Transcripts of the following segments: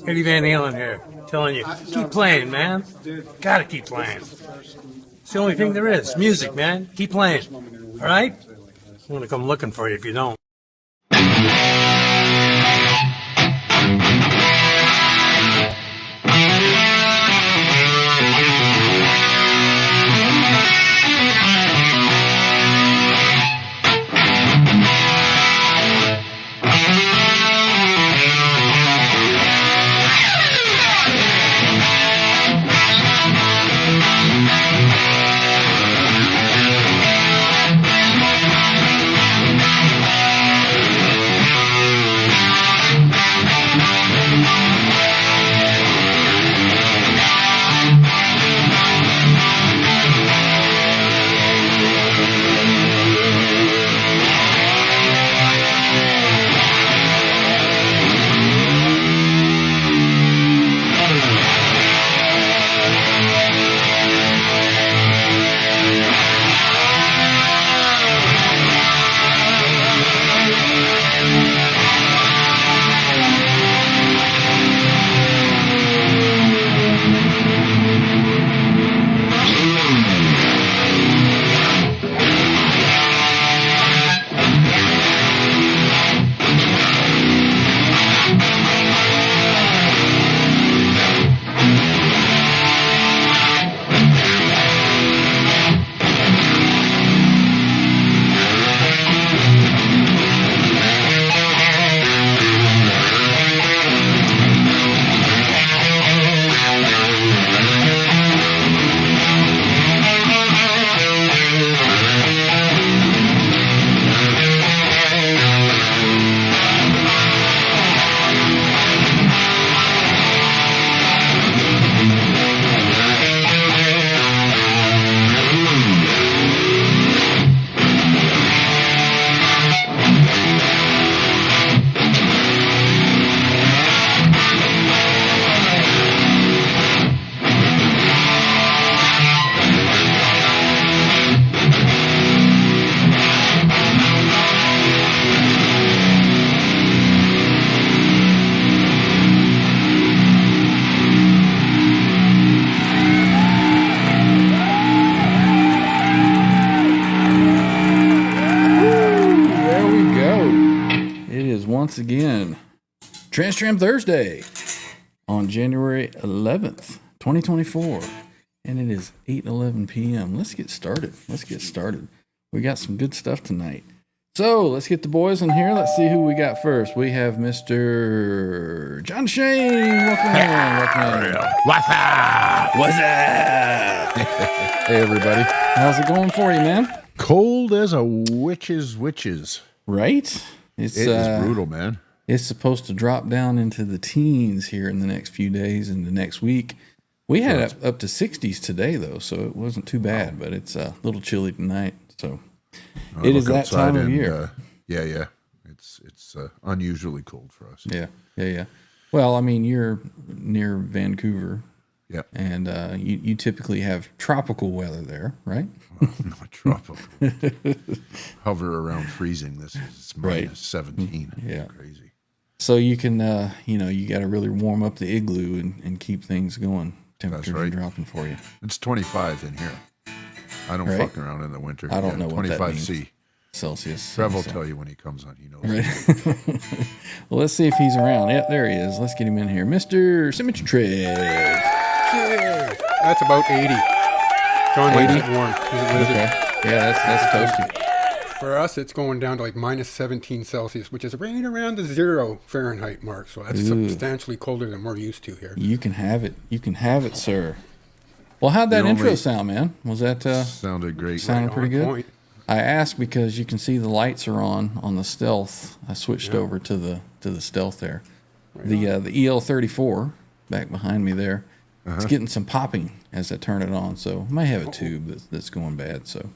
Eddie Van Halen here, telling you, keep playing, man. Gotta keep playing. It's the only thing there is. Music, man. Keep playing. All right? I'm gonna come looking for you if you don't. Once again, TransTrem Thursday on January 11th, 2024, and it is 8:11 p.m. Let's get started. We got some good stuff tonight. So let's get the boys in here. Let's see who we got first. We have Mr. John Shane. Welcome in. What's up? Hey, everybody. How's it going for you, man? Cold as a witch's. Right? It is brutal, man. It's supposed to drop down into the teens here in the next few days and the next week. We had up to 60s today, though, so it wasn't too bad, but it's a little chilly tonight. So it is that time of year. Yeah. It's unusually cold for us. Yeah. Well, I mean, you're near Vancouver. Yeah. And you typically have tropical weather there, right? Well, not tropical. Hover around freezing. This is minus 17. Yeah. Crazy. So you can, you got to really warm up the igloo and keep things going. Temperatures are dropping for you. It's 25 in here. I don't fuck around in the winter. I don't know what that means. 25 Celsius. Trev will tell you when he comes on. He knows. Right. Well, let's see if he's around. Yeah, there he is. Let's get him in here. Mr. Symmetry Trev. That's about 80. John likes it warm. Okay. Yeah, that's toasty. For us, it's going down to like minus 17 Celsius, which is right around the 0 Fahrenheit mark. So that's substantially colder than we're used to here. You can have it, sir. Well, how'd that intro sound, man? Was that sounded great? Sounded pretty good. Point. I asked because you can see the lights are on the stealth. I switched over to the stealth there. Right the EL34 back behind me there. It's getting some popping as I turn it on, so I might have a tube that's going bad. So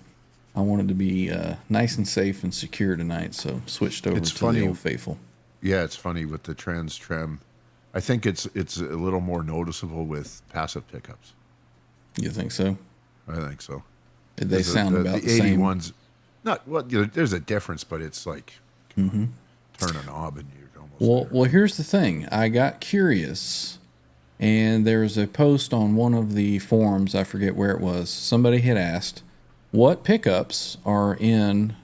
I wanted to be nice and safe and secure tonight, so switched over to the old faithful. Yeah, it's funny with the TransTrem. I think it's a little more noticeable with passive pickups. You think so? I think so. Did they sound about the 80 same? ones, not well. There's a difference, but it's like turn a knob and you're almost Well, here's the thing. I got curious, and there's a post on one of the forums. I forget where it was. Somebody had asked, what pickups are in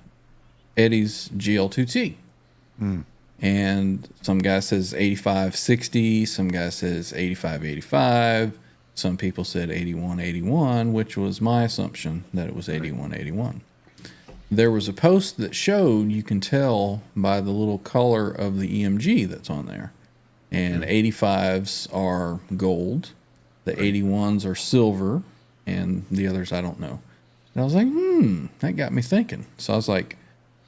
Eddie's GL2T? And some guy says 8560, some guy says 8585, some people said 8181, which was my assumption that it was 8181. There was a post that showed you can tell by the little color of the EMG that's on there. And 85s are gold, the 81s are silver, and the others I don't know. And I was like, that got me thinking. So I was like,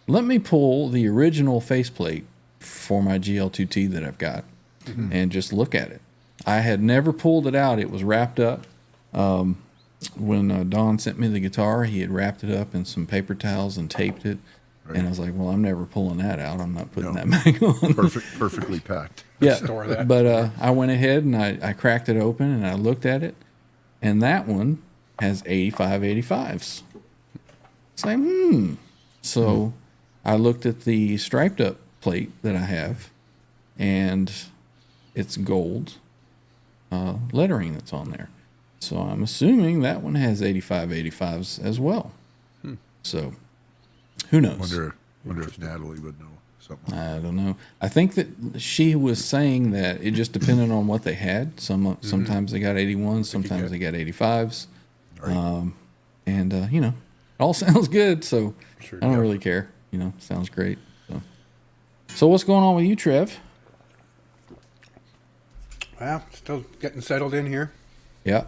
let me pull the original faceplate for my GL2T that I've got and just look at it. I had never pulled it out. It was wrapped up. When Don sent me the guitar, he had wrapped it up in some paper towels and taped it. Right. And I was like, well, I'm never pulling that out. I'm not putting that back on. Perfectly packed. Yeah. Store that. But I went ahead and I cracked it open and I looked at it. And that one has 8585s. It's like, So I looked at the striped up plate that I have, and it's gold lettering that's on there. So I'm assuming that one has 8585s as well. So who knows? Wonder if Natalie would know something. I don't know. I think that she was saying that it just depended on what they had. Sometimes they got 81s, sometimes they got 85s. Right. It all sounds good, so I don't really care. Sounds great. So what's going on with you, Trev? Well, still getting settled in here. Yeah.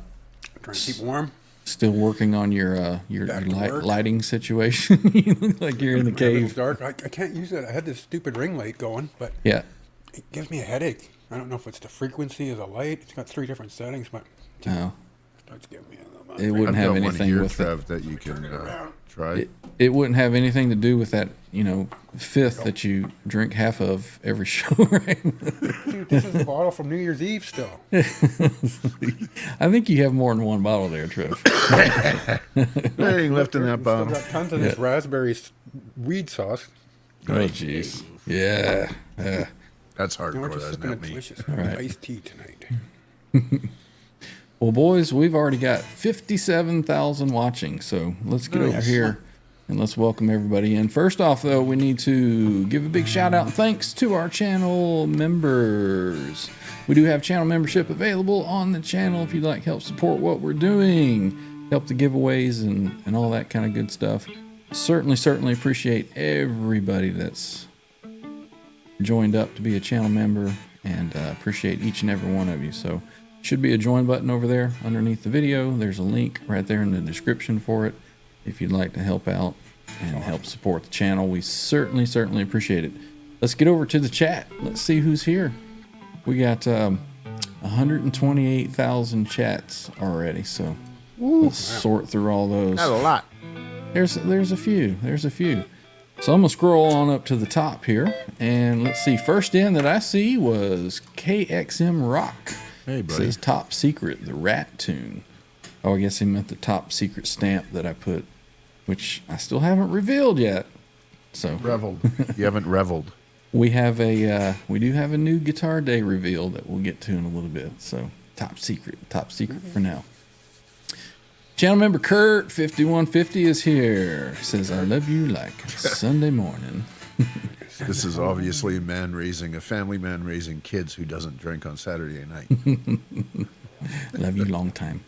Trying to keep warm. Still working on your lighting situation. You look like you're in the cave. Dark. I can't use it. I had this stupid ring light going, but yeah, it gives me a headache. I don't know if it's the frequency of the light. It's got 3 different settings, but it starts giving me it wouldn't have anything with Trev, that you can try. It wouldn't have anything to do with that, fifth that you drink half of every show, right? Dude, this is a bottle from New Year's Eve still. I think you have more than one bottle there, Trev. There ain't left in that Still bottle. got tons of this raspberry weed sauce. Oh, jeez. Yeah. That's We're hardcore. just That's sipping a not me. delicious right. iced tea tonight. Well, boys, we've already got 57,000 watching, so let's get over here and let's welcome everybody in. First off, though, we need to give a big shout-out and thanks to our channel members. We do have channel membership available on the channel if you'd like help support what we're doing, help the giveaways and all that kind of good stuff. Certainly appreciate everybody that's joined up to be a channel member, and appreciate each and every one of you. So should be a join button over there underneath the video. There's a link right there in the description for it if you'd like to help out and help support the channel. We certainly appreciate it. Let's get over to the chat. Let's see who's here. We got 128,000 chats already, so let's sort through all those. Not a lot. There's a few. So I'm gonna scroll on up to the top here, and let's see. First in that I see was KXM Rock. Hey, It buddy. says Top Secret, the Rat Tune. Oh, I guess he meant the Top Secret stamp that I put, which I still haven't revealed yet. So Reveled. You haven't reveled. we do have a new Guitar Day reveal that we'll get to in a little bit. So top secret for now. Channel member Kurt 5150 is here. Says I love you like Sunday morning. This is obviously a family man raising kids who doesn't drink on Saturday night. Love you long time.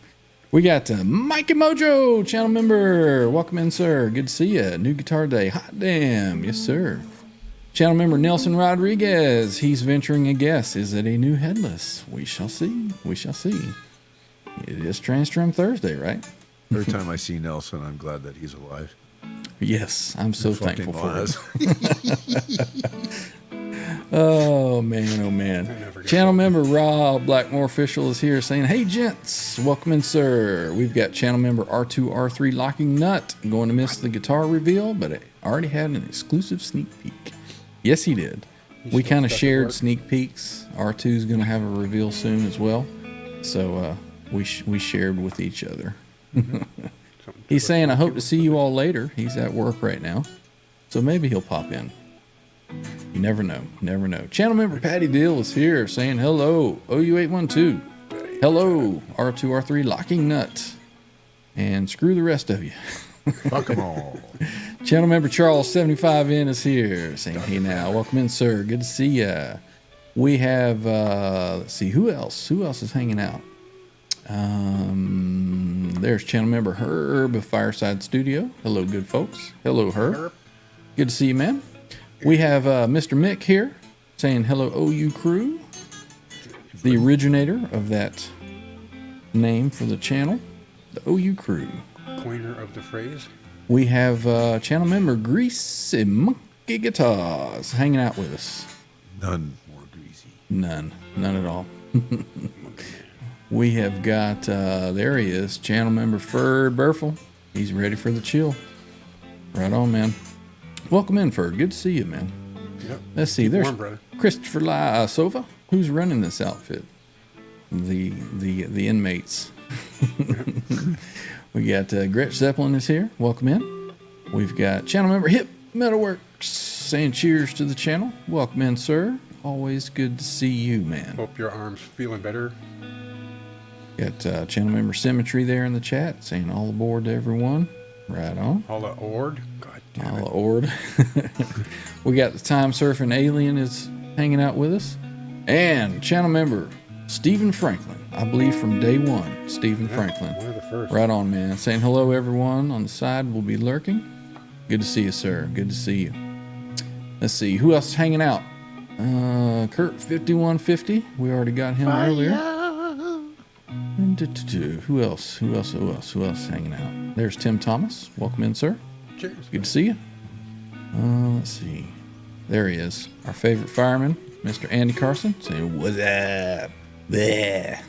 We got Mike and Mojo, channel member. Welcome in, sir. Good to see you. New Guitar Day. Hot damn. Yes, sir. Channel member Nelson Rodriguez. He's venturing a guess. Is it a new headless? We shall see. It is TransTrem Thursday, right? Every time I see Nelson, I'm glad that he's alive. Yes, I'm so thankful for was. it. Oh man. Channel member Rob Blackmore Official is here saying, hey gents, welcome in, sir. We've got channel member R2R3 Locking Nut going to miss the guitar reveal, but it already had an exclusive sneak peek. Yes, he did. We kind of shared sneak peeks. R2's going to have a reveal soon as well. So we shared with each other. He's saying, I hope to see you all later. He's at work right now. So maybe he'll pop in. You never know. Never know. Channel member Patty Dill is here saying hello. OU812. Hello. R2R3 locking nut. And screw the rest of you. Fuck them all. Channel member Charles75N is here saying, hey now, welcome in, sir. Good to see ya. We have, let's see, who else? Who else is hanging out? There's channel member Herb of Fireside Studio. Hello, good folks. Hello, Herb. Good to see you, man. We have Mr. Mick here saying hello, OU crew. The originator of that name for the channel, the OU crew. Coiner of the phrase. We have channel member Greasy Monkey Guitars hanging out with us. None more greasy. None at all. We have got, there he is, channel member Ferd Burfel. He's ready for the chill. Right on, man. Welcome in, Ferd. Good to see you, man. Yep. Let's see, there's Warm, brother. Christopher Sova. Who's running this outfit? The inmates. We got Gretch Zeppelin is here. Welcome in. We've got channel member Hip Metalworks saying cheers to the channel. Welcome in, sir. Always good to see you, man. Hope your arm's feeling better. Got channel member Symmetry there in the chat saying all aboard to everyone. Right on. All the Ord. God damn All it. Ord. We got the Time Surfing Alien is hanging out with us. And channel member Stephen Franklin. I believe from day one, Stephen Franklin. One of the first. Right on, man. Saying hello, everyone. On the side, we'll be lurking. Good to see you, sir. Good to see you. Let's see. Who else is hanging out? Kurt 5150. We already got him earlier. Who else? Who else is hanging out? There's Tim Thomas. Welcome in, sir. Cheers. Good to see you. Let's see. There he is. Our favorite fireman, Mr. Andy Carson, saying, what's up? There.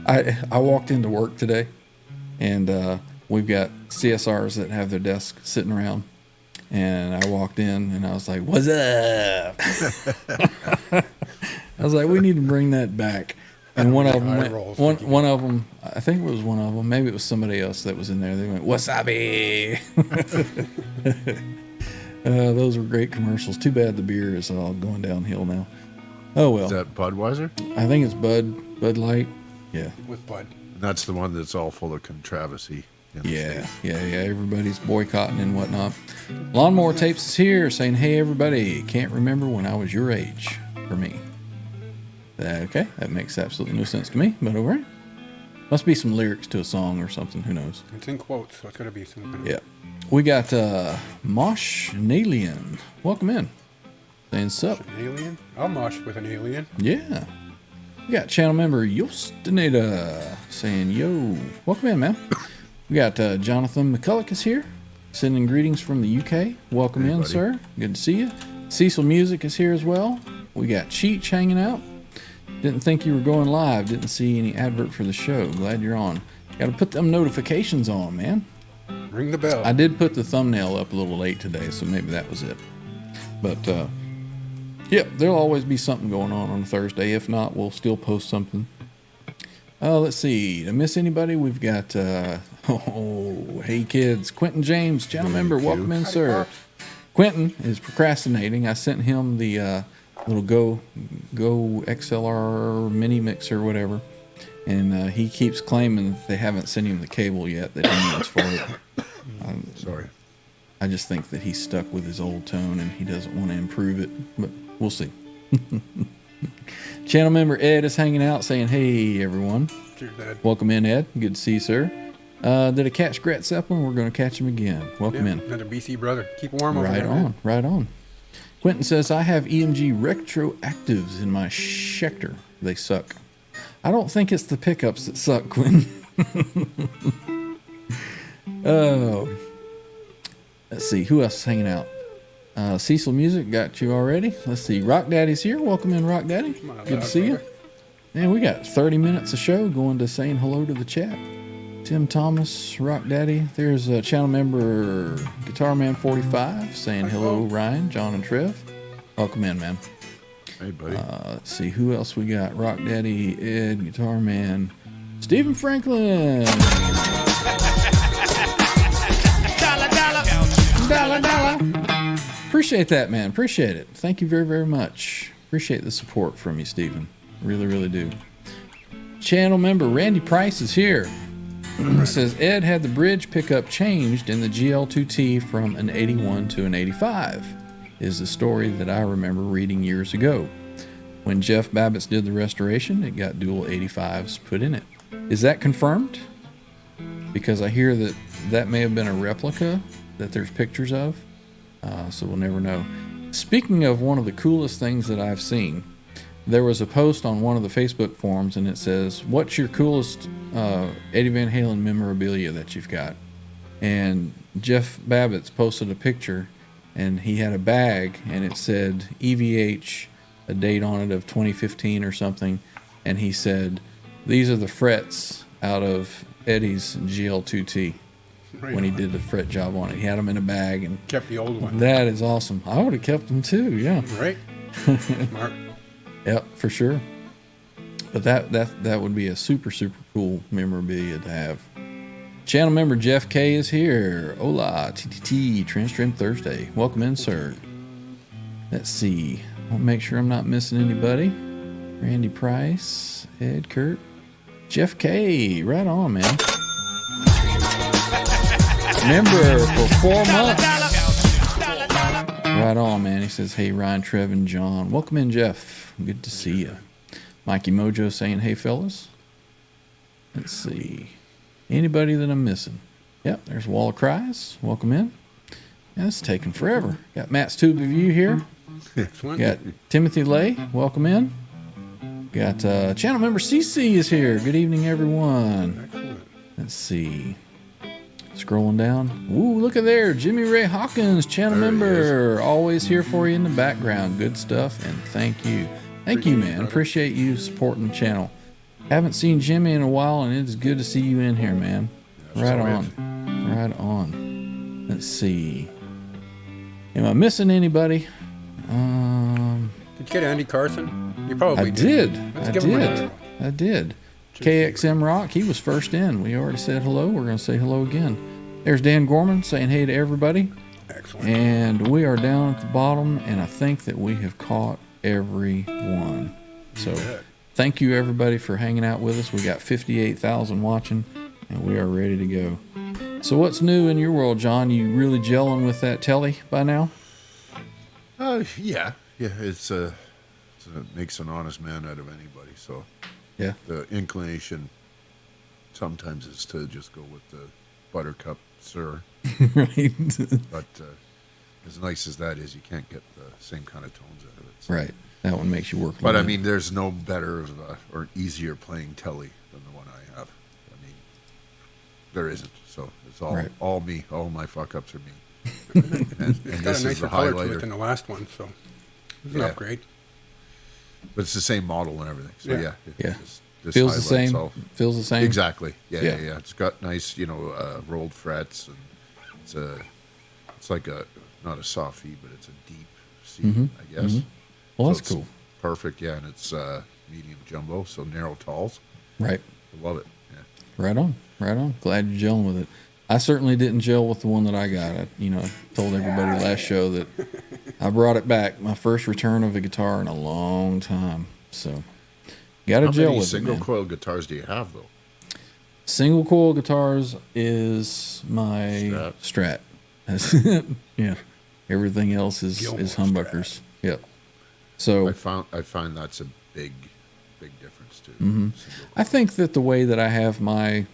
I walked into work today, and we've got CSRs that have their desk sitting around, and I walked in, and I was like, what's up? I was like, we need to bring that back. And one of them went, one of them, I think it was one of them, maybe it was somebody else that was in there. They went, wasabi. Those were great commercials. Too bad the beer is all going downhill now. Oh, well. Is that Budweiser? I think it's Bud Light. Yeah. With Bud. That's the one that's all full of controversy. in the Yeah, States. yeah. Everybody's boycotting and whatnot. Lawnmower Tapes is here saying, hey, everybody, can't remember when I was your age for me. Okay, that makes absolutely no sense to me, but all right. Must be some lyrics to a song or something. Who knows? It's in quotes, so it's got to be something. Yeah. We got Mosh Nalian. Welcome in. Saying sup. An alien? I'll mosh with an alien. Yeah. We got channel member Yostinata saying, yo. Welcome in, man. We got Jonathan McCulloch is here, sending greetings from the UK. Welcome Hey, in, buddy. sir. Good to see you. Cecil Music is here as well. We got Cheech hanging out. Didn't think you were going live. Didn't see any advert for the show. Glad you're on. Got to put them notifications on, man. Ring the bell. I did put the thumbnail up a little late today, so maybe that was it. But, yeah, there'll always be something going on a Thursday. If not, we'll still post something. Let's see. Did I miss anybody? We've got, hey kids. Quentin James, channel member. Welcome in, sir. Quentin is procrastinating. I sent him the little Go XLR mini mixer, whatever. And he keeps claiming that they haven't sent him the cable yet that he needs for it. Sorry. I just think that he's stuck with his old tone and he doesn't want to improve it, but we'll see. Channel member Ed is hanging out saying, hey, everyone. Cheers, Dad. Welcome in, Ed. Good to see you, sir. Did I catch Gret Zeppelin? We're going to catch him again. Welcome in. Another BC brother. Keep warm over Right there. on, Man. right on. Quentin says, I have EMG retroactives in my Schecter. They suck. I don't think it's the pickups that suck, Quentin. Oh. Let's see, who else is hanging out? Cecil Music, got you already. Let's see, Rock Daddy's here. Welcome in, Rock Daddy. Good to see you. Man, we got 30 minutes of show going to saying hello to the chat. Tim Thomas, Rock Daddy. There's a channel member, Guitar Man 45, saying hello, Ryan, John, and Trev. Welcome in, man. Hey, buddy. Let's see, who else we got? Rock Daddy, Ed, Guitar Man, Stephen Franklin. Dollar. Appreciate that, man. Appreciate it. Thank you very, very much. Appreciate the support from you, Stephen. Really, really do. Channel member Randy Price is here. He says, Ed had the bridge pickup changed in the GL2T from an 81 to an 85, is the story that I remember reading years ago. When Jeff Babbitts did the restoration, it got dual 85s put in it. Is that confirmed? Because I hear that that may have been a replica that there's pictures of, so we'll never know. Speaking of one of the coolest things that I've seen, there was a post on one of the Facebook forums, and it says, what's your coolest Eddie Van Halen memorabilia that you've got? And Jeff Babbitts posted a picture, and he had a bag, and it said EVH, a date on it of 2015 or something, and he said, these are the frets out of Eddie's GL2T. Right when he on. did the fret job on it. He had them in a bag, and Kept the old one. that is awesome. I would have kept them too, yeah. Right? Smart. Yep, for sure. But that would be a super, super cool memorabilia to have. Channel member Jeff K is here. Hola, TTT, TransTrem Thursday. Welcome in, sir. Let's see. I'll make sure I'm not missing anybody. Randy Price, Ed Kurt, Jeff K. Right on, man. Member for 4 months. Right on, man. He says, hey, Ryan, Trev, and John. Welcome in, Jeff. Good to see you. Mikey Mojo saying, hey, fellas. Let's see. Anybody that I'm missing? Yep, there's Wall of Cries. Welcome in. That's taking forever. Got Matt's Tube of You here. Excellent. Got Timothy Lay. Welcome in. Got channel member CC is here. Good evening, everyone. Excellent. Let's see. Scrolling down. Ooh, look at there. Jimmy Ray Hawkins, channel member. Always here for you in the background. Good stuff, and thank you. Thank you, man. Appreciate you supporting the channel. Haven't seen Jimmy in a while, and it's good to see you in here, man. Right on. Right on. Let's see. Am I missing anybody? Did you get Andy Carson? You probably I did. Let's I give him did. another one. I did. KXM Rock, he was first in. We already said hello. We're going to say hello again. There's Dan Gorman saying hey to everybody. Excellent. And we are down at the bottom, and I think that we have caught everyone. So thank you, everybody, for hanging out with us. We got 58,000 watching, and we are ready to go. So what's new in your world, John? You really gelling with that telly by now? Yeah. It makes an honest man out of anybody. So Yeah. the inclination sometimes is to just go with the buttercup sir. Right. But as nice as that is, you can't get the same kind of tones out of it. So. Right. That one makes you work. But I mean, there's no better or easier playing telly than the one I have. I mean, there isn't. So it's all me. All my fuck ups are me. and It's got this a is the nicer color to it highlighter. than the last one, so it's an Yeah. upgrade. But it's the same model and everything. So Yeah. Yeah. this Feels the highlights same. all- Feels the same. Exactly. Yeah. Yeah. It's got nice, rolled frets, and it's like not a soft E, but it's a deep C, I guess. Mm-hmm. Well, that's So it's cool. Perfect. Yeah, and it's medium jumbo, so narrow talls. Right. I love it. Yeah. Right on. Right on. Glad you're gelling with it. I certainly didn't gel with the one that I got. I told everybody last show that I brought it back. My first return of a guitar in a long time. So, got to How gel many with it, single man. coil guitars do you have, though? Single coil guitars is my Strat. Yeah. Everything else is humbuckers. Yep. So I find that's a big difference too. Mm-hmm. I think that the way that I have my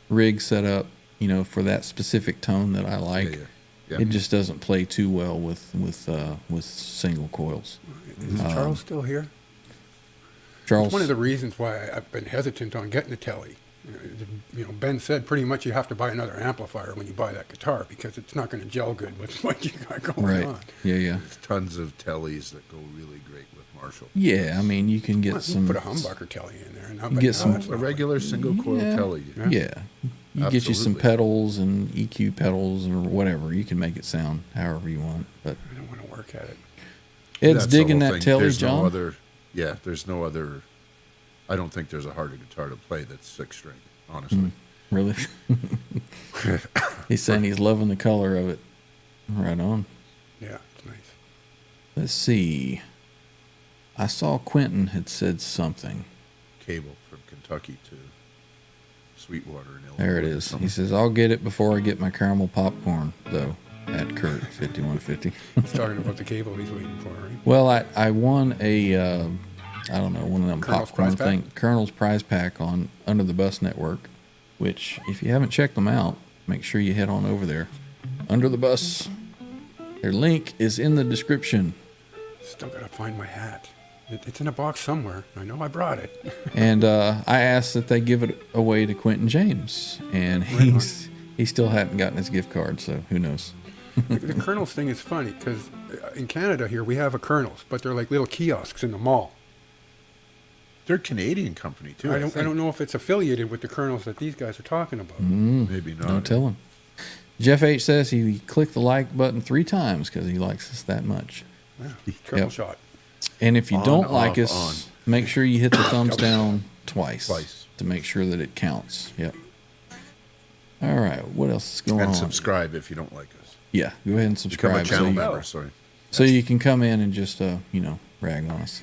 rig set up, for that specific tone that I like, Yeah. it just doesn't play too well with single coils. Is Charles still here? Charles, It's one of the reasons why I've been hesitant on getting a telly. Ben said pretty much you have to buy another amplifier when you buy that guitar because it's not going to gel good with what you got going right? on. Yeah. There's tons of tellies that go really great with Marshall. Yeah, I mean, you can get You some. put a humbucker telly in there, and now, get some- that's A not regular single coil Yeah. telly. Yeah, you get you some Absolutely. pedals and EQ pedals or whatever. You can make it sound however you want. But I don't want to work at it. Ed's That's the digging whole that thing. telly, There's John. there's no other. I don't think there's a harder guitar to play that's 6-string. Honestly, Really? He's saying he's loving the color of it. Right on. Yeah, it's nice. Let's see. I saw Quentin had said something. Cable from Kentucky to Sweetwater in Illinois. There it is. He says, I'll get it before I get my caramel popcorn, though, at Kurt 5150. He's talking about the cable he's waiting for, right? Well, I won a, I don't know, one of them Colonel's popcorn prize thing, Colonel's Prize Pack on Under the Bus Network, which, if you haven't checked them out, make sure you head on over there. Under the Bus. Their link is in the description. Still got to find my hat. It's in a box somewhere. I know I brought it. And I asked that they give it away to Quentin James, and he still hadn't gotten his gift card, so who knows. The Colonel's thing is funny because in Canada here we have a Colonel's, but they're like little kiosks in the mall. They're a Canadian company too. I don't know if it's affiliated with the Colonel's that these guys are talking about. Maybe not. No telling. Jeff H says he clicked the like button 3 times because he likes us that much. Yeah, triple shot. And if you On, don't like off, us, make sure you hit the thumbs down twice to make sure that it counts. Yep. All right. What else is going on? And subscribe if you don't like us. Yeah. Go ahead and Become subscribe. a channel member. Sorry. So you can come in and just, rag on us.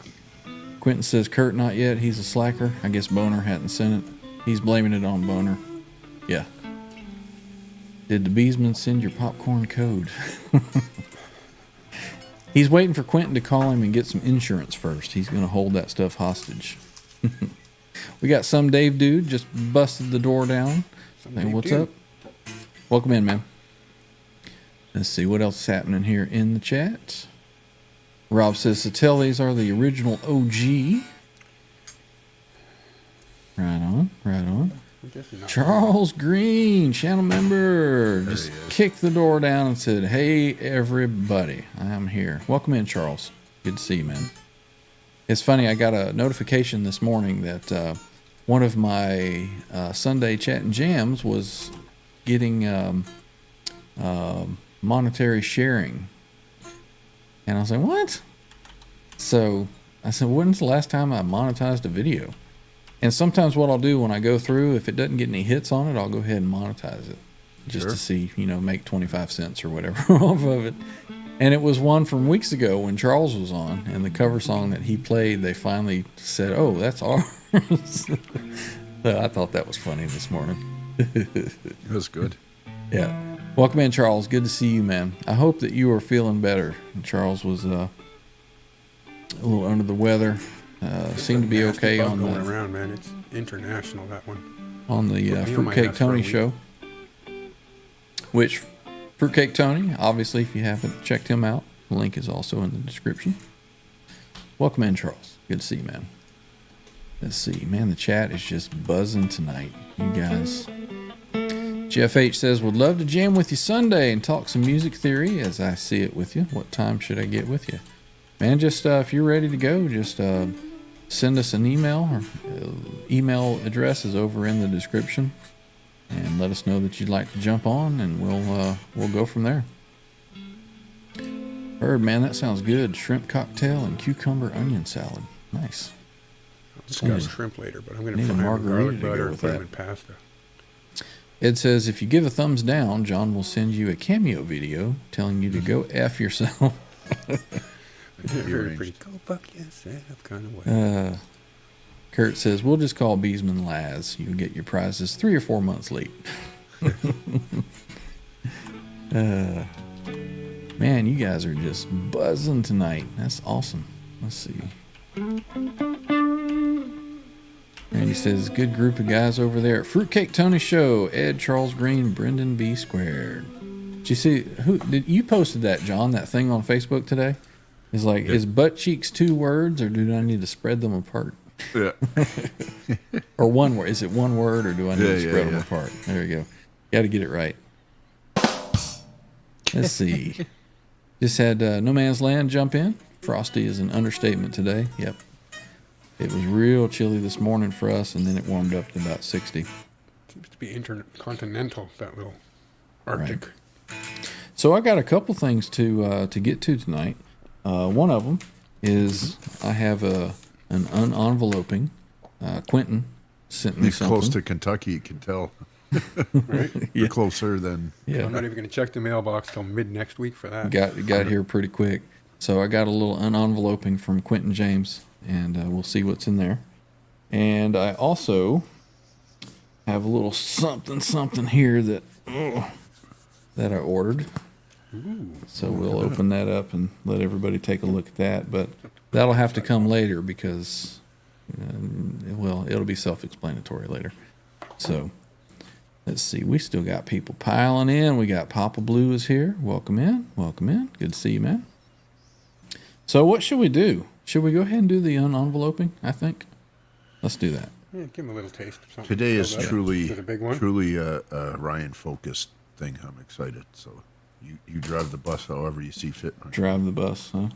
Quentin says, Kurt, not yet. He's a slacker. I guess Boner hadn't sent it. He's blaming it on Boner. Yeah. Did the Beesman send your popcorn code? He's waiting for Quentin to call him and get some insurance first. He's going to hold that stuff hostage. We got some Dave dude just busted the door down. Hey, what's up? Welcome in, man. Let's see what else is happening here in the chat. Rob says the Tellys are the original OG. Right on, right on. Charles Green, channel member, just kicked the door down and said, hey, everybody, I'm here. Welcome in, Charles. Good to see you, man. It's funny, I got a notification this morning that one of my Sunday chat and jams was getting monetary sharing. And I was like, what? So I said, when's the last time I monetized a video? And sometimes what I'll do when I go through, if it doesn't get any hits on it, I'll go ahead and monetize it just to see, make 25 cents or whatever off of it. And it was one from weeks ago when Charles was on, and the cover song that he played, they finally said, oh, that's ours. So I thought that was funny this morning. It was good. Yeah. Welcome in, Charles. Good to see you, man. I hope that you are feeling better. Charles was a little under the weather. Seemed to be okay on going around, man. It's international, that one. On the Fruitcake Tony show. Which, Fruitcake Tony, obviously, if you haven't checked him out, the link is also in the description. Welcome in, Charles. Good to see you, man. Let's see. Man, the chat is just buzzing tonight. You guys. Jeff H says, would love to jam with you Sunday and talk some music theory as I see it with you. What time should I get with you? Man, just if you're ready to go, just send us an email. Our email address is over in the description. And let us know that you'd like to jump on, and we'll go from there. Bird, man, that sounds good. Shrimp cocktail and cucumber onion salad. Nice. I'll discuss shrimp later, but I'm going to need a fry them margarita with garlic to go butter and with put them that. in pasta. Ed says, if you give a thumbs down, John will send you a cameo video telling you to go F yourself. Very pretty. Go fuck yourself kind of way. Kurt says, we'll just call Beesman Laz. You'll get your prizes 3 or 4 months late. Man, you guys are just buzzing tonight. That's awesome. Let's see. Randy says, good group of guys over there at Fruitcake Tony Show. Ed, Charles Green, Brendan B. Squared. Did you see, you posted that, John, that thing on Facebook today? It's like, is butt cheeks 2 words, or do I need to spread them apart? Yeah. Or one word. Is it one word, or do I need to spread them apart? There you go. Got to get it right. Let's see. Just had No Man's Land jump in. Frosty is an understatement today. Yep. It was real chilly this morning for us, and then it warmed up to about 60. Seems to be intercontinental, that little Arctic. Right. So I got a couple things to get to tonight. One of them is I have an unenveloping. Quentin sent me something. Close to Kentucky, you can tell. Right? You're closer than... Yeah. I'm not even going to check the mailbox till mid next week for that. Got here pretty quick. So I got a little unenveloping from Quentin James, and we'll see what's in there. And I also have a little something here that I ordered. So we'll open that up and let everybody take a look at that. But that'll have to come later because, well, it'll be self-explanatory later. So let's see. We still got people piling in. We got Papa Blue is here. Welcome in. Welcome in. Good to see you, man. So what should we do? Should we go ahead and do the unenveloping, I think? Let's do that. Yeah, give him a little taste of something. Today is So that- truly, so the big one? truly a Ryan-focused thing. I'm excited. So you drive the bus however you see fit. Drive the bus, huh?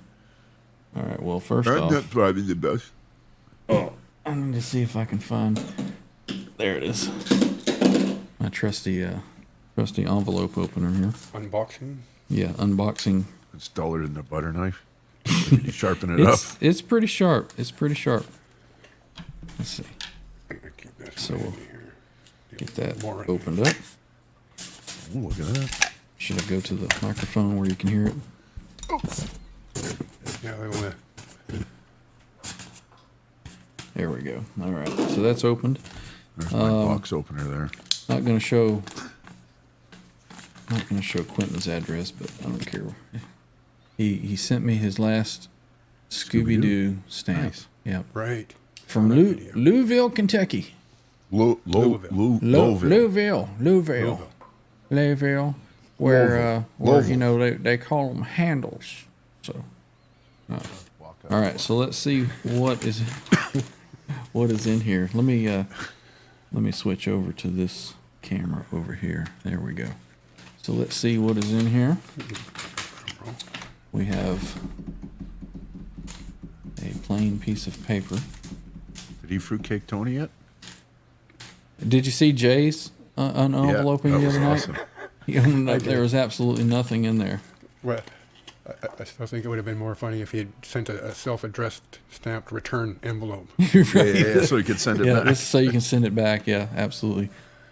All right. Well, first I'm off, not driving the bus. I need to see if I can find. There it is. My trusty envelope opener here. Unboxing. Yeah, unboxing. It's duller than a butter knife. You sharpen it up. It's pretty sharp. It's pretty sharp. Let's see. I'm gonna keep this So one we'll in here. Get that More in opened up. Ooh, look at that. Should I go to the microphone where you can hear it? Yeah, a little There we go. All right. So that's opened. There's my box opener there. Not going to show Quentin's address, but I don't care. He sent me his last Scooby-Doo stamp. Nice. Yep. right. From Louisville, Kentucky. Louisville. Louisville, where you know they call them handles. So, all right. So let's see what is in here. Let me switch over to this camera over here. There we go. So let's see what is in here. We have a plain piece of paper. Did he fruitcake Tony yet? Did you see Jay's unenveloping that the was other night? awesome. He opened up. There was absolutely nothing in there. Well, I still think it would have been more funny if he had sent a self-addressed stamped return envelope. Yeah, so he could send it Yeah, back. this is so you can send it back. Yeah, absolutely.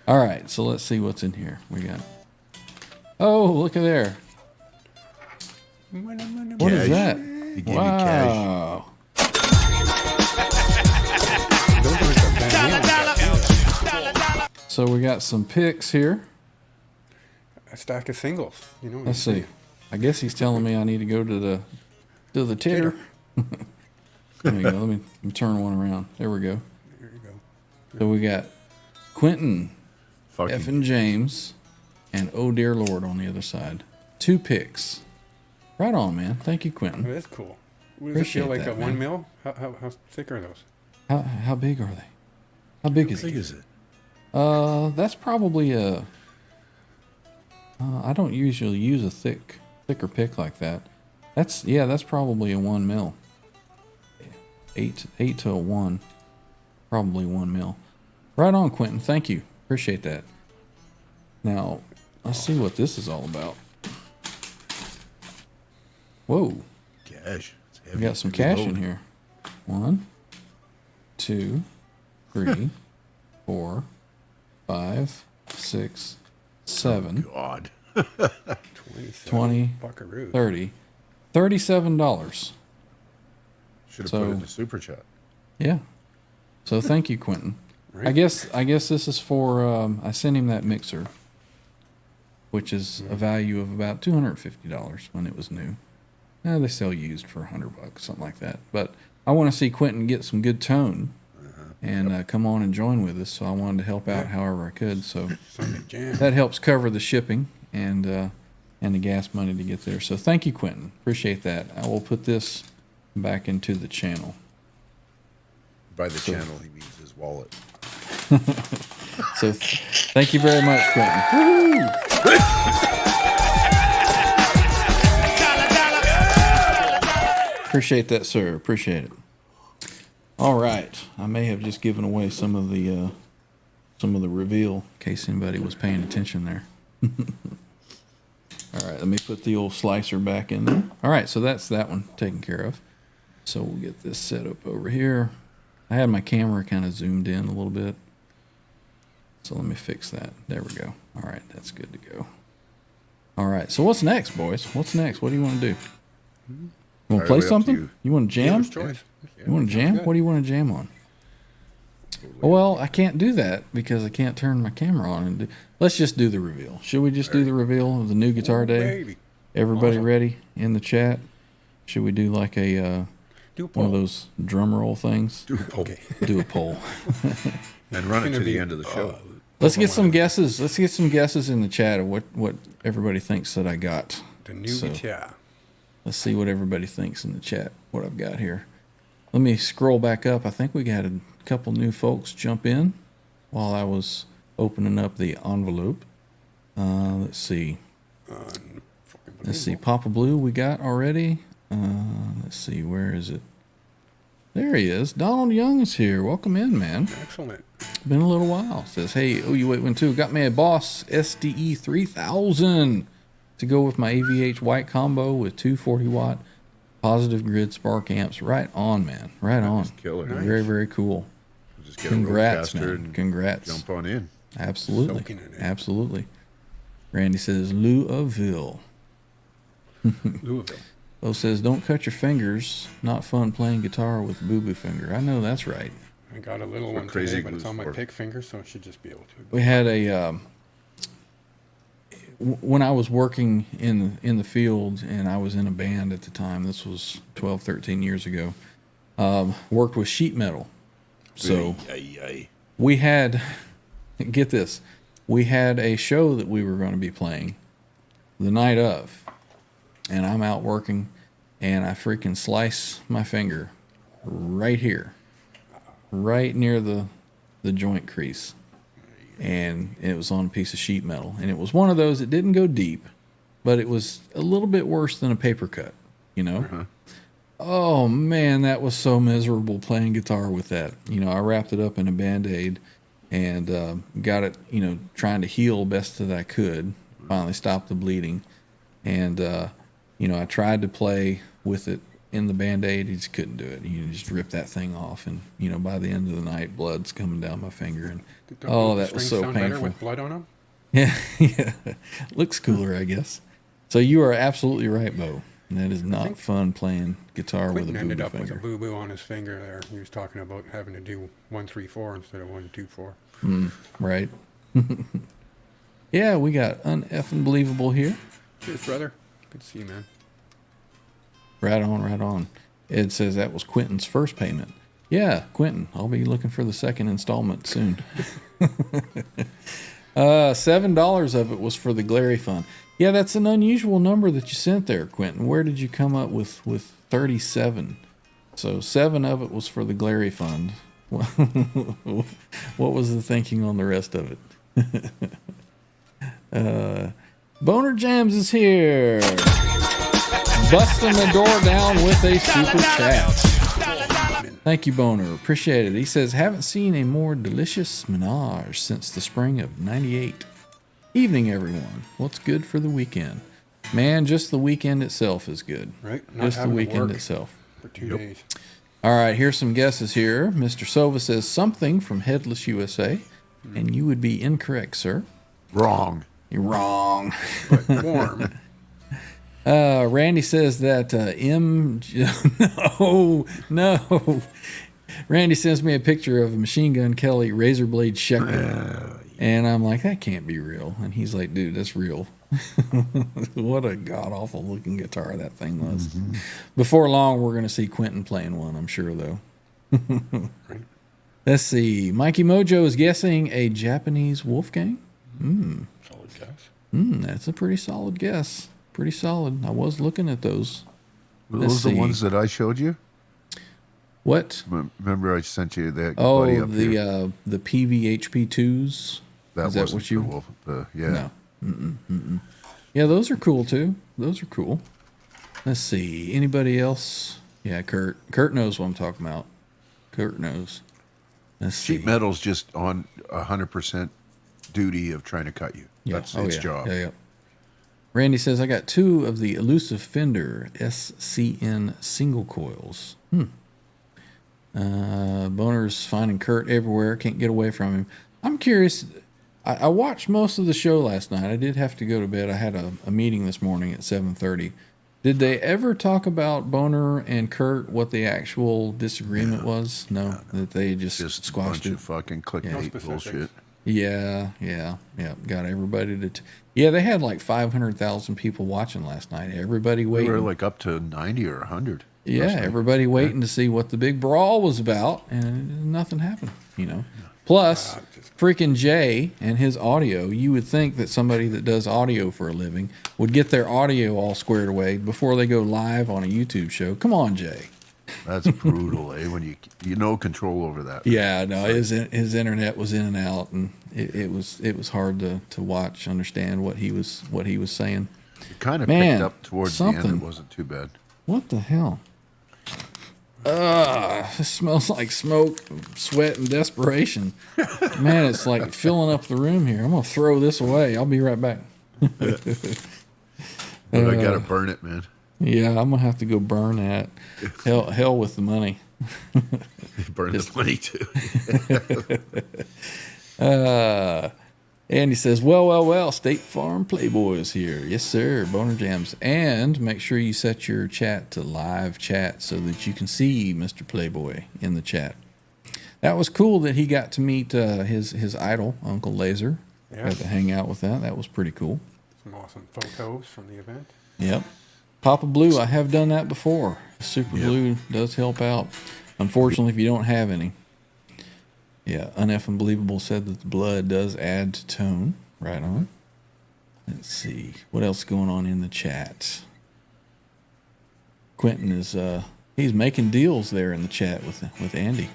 All right, so let's see what's in here. We got. Oh, look at there. What is Cash. that? He gave you cash. Wow. So we got some picks here. A stack of singles. You know. Let's see. I guess he's telling me I need to go to the titter. There we go. Let me turn one around. There we go. There you go. So we got Quentin, Fucking F and James, and Oh Dear Lord on the other side. 2 picks. Right on, man. Thank you, Oh, Quentin. that's cool. What does it feel Appreciate like? that, A 1 man. mil? How thick are those? How big are they? How big is How big it? is it? That's probably a. I don't usually use a thicker pick like that. That's probably a 1 mil. 8 to a 1, probably 1 mil. Right on, Quentin. Thank you. Appreciate that. Now, let's see what this is all about. Whoa, Cash. It's we heavy. got some Heavy cash load. in here. 1, 2, 3, 4, 5, 6, 7, God. 20, Buckaroos. 30, $37. Should have So- put it in the super chat. Yeah. So thank you, Quentin. Right. I guess this is for. I sent him that mixer, which is a value of about $250 when it was new. They sell used for $100, something like that. But I want to see Quentin get some good tone and come on and join with us. So I wanted to help out however I could. So Sunday jam. that helps cover the shipping and the gas money to get there. So thank you, Quentin. Appreciate that. I will put this back into the channel. By the channel, he means his wallet. So thank you very much, Quentin. Appreciate that, sir. Appreciate it. All right. I may have just given away some of the reveal in case anybody was paying attention there. All right. Let me put the old slicer back in there. All right. So that's that one taken care of. So we'll get this set up over here. I had my camera kind of zoomed in a little bit. So let me fix that. There we go. All right. That's good to go. All right. So what's next, boys? What's next? What do you want to do? Want to play Entirely up to something? you. You want to jam? Dealer's choice. You want to jam? What do you want to jam on? Well, I can't do that because I can't turn my camera on. Let's just do the reveal. Should we just do the reveal of the new Guitar Day? Baby. Everybody Awesome. ready in the chat? Should we do like a Do one of poll. those drum roll things? Do a poll Do a poll. and run it Gonna to the be, end of the show. Let's get some guesses. Let's get some guesses in the chat of what everybody thinks that I got. The new So, guitar. let's see what everybody thinks in the chat. What I've got here. Let me scroll back up. I think we got a couple new folks jump in while I was opening up the envelope. Let's see. Let's see. Papa Blue we got already. Let's see. Where is it? There he is. Donald Young is here. Welcome in, man. Excellent. Been a little while. Says, hey, oh, you wait one too. Got me a Boss SDE 3000 to go with my AVH white combo with 240 watt positive grid spark amps. Right on, man. Right on. Just killer. Very, very cool. Just get Congrats, a roadcaster man. and Congrats. jump on in. Absolutely. Soaking in it. Absolutely. Randy says, Louisville. Louisville. Bo says, don't cut your fingers. Not fun playing guitar with boo-boo finger. I know that's right. I got a little what one crazy today, but it's glue's on my for. pick finger, so it should just be able to. We had a when I was working in the field and I was in a band at the time. This was 12, 13 years ago. Worked with sheet metal. So we had, get this, we had a show that we were going to be playing the night of, and I'm out working, and I freaking slice my finger right here, right near the joint crease, and it was on a piece of sheet metal, and it was one of those that didn't go deep, but it was a little bit worse than a paper cut, you know. Oh man, that was so miserable playing guitar with that. You know, I wrapped it up in a Band-Aid and got it, you know, trying to heal best that I could. Finally stopped the bleeding. And, you know, I tried to play with it in the Band-Aid. You just couldn't do it. You just rip that thing off. And, you know, by the end of the night, blood's coming down my finger. And, oh, that was so Sound better painful. with blood on them? Yeah, yeah. Looks cooler, I guess. So you are absolutely right, Bo. That is not fun playing guitar with a Quentin ended boo-boo up with a finger. boo-boo on his finger there. He was talking about having to do 1-3-4 instead of 1-2-4. Right. Yeah, we got uneffing believable here. Cheers, brother. Good to see you, man. Right on, right on. Ed says that was Quentin's first payment. Yeah, Quentin, I'll be looking for the second installment soon. $7 of it was for the Glary Fund. Yeah, that's an unusual number that you sent there, Quentin. Where did you come up with 37? So 7 of it was for the Glary Fund. What was the thinking on the rest of it? Boner Jams is here. Busting the door down with a super chat. Thank you, Boner. Appreciate it. He says, haven't seen a more delicious menage since the spring of '98. Evening, everyone. What's good for the weekend? Man, just the weekend itself is good. Right? Not Just the having to weekend work itself. for 2 days. All right, here's some guesses here. Mr. Sova says something from Headless USA, and you would be incorrect, sir. Wrong. You're wrong. But warm. Randy says that no. Randy sends me a picture of a Machine Gun Kelly razor blade Schecter. And I'm like, that can't be real. And he's like, dude, that's real. What a god-awful looking guitar that thing was. Before long, we're going to see Quentin playing one, I'm sure, though. Let's see. Mikey Mojo is guessing a Japanese Wolfgang. Solid guess. That's a pretty solid guess. Pretty solid. I was looking at those. Were Let's those the see. ones that I showed you? What? Remember I sent you that buddy Oh, up here? the PVHP2s. That is that wasn't what you? the Wolf. Yeah. No. Yeah, those are cool too. Those are cool. Let's see. Anybody else? Yeah, Kurt. Kurt knows what I'm talking about. Kurt knows. Let's see. Sheet metal's just on 100% duty of trying to cut you. Yeah. That's its job. Yeah. Randy says, I got 2 of the elusive Fender SCN single coils. Boner's finding Kurt everywhere. Can't get away from him. I'm curious. I watched most of the show last night. I did have to go to bed. I had a meeting this morning at 7:30 Did they ever talk about Boner and Kurt, what the actual disagreement was? No, that they just Just a squashed bunch it. of fucking clickbait No specifics. bullshit. Yeah. Got everybody to. Yeah, they had like 500,000 people watching last night. Everybody We waiting. were like up to 90 or 100. Yeah, last night. everybody waiting to see what the big brawl was about, and nothing happened, you know. Plus, freaking Jay and his audio, you would think that somebody that does audio for a living would get their audio all squared away before they go live on a YouTube show. Come on, Jay. That's brutal, eh? When you no control over that. Yeah, no, his internet was in and out, and it was hard to watch, understand what he was saying. It kind of Man, picked up towards the end. something. It wasn't too bad. What the hell? It smells like smoke, sweat, and desperation. Man, it's like filling up the room here. I'm going to throw this away. I'll be right back. But I gotta burn it, man. Yeah, I'm going to have to go burn that. Hell with the money. Burn the money too. And he says, well, State Farm Playboy is here. Yes, sir, Boner Jams. And make sure you set your chat to live chat so that you can see Mr. Playboy in the chat. That was cool that he got to meet his idol, Uncle Laser. Yeah. Got to hang out with that. That was pretty cool. Some awesome photos from the event. Yep. Papa Blue, I have done that before. Super Blue does help out. Unfortunately, if you don't have any. Yeah, Uneffing Believable said that the blood does add to tone. Right on. Let's see. What else going on in the chat? Quentin is he's making deals there in the chat with Andy.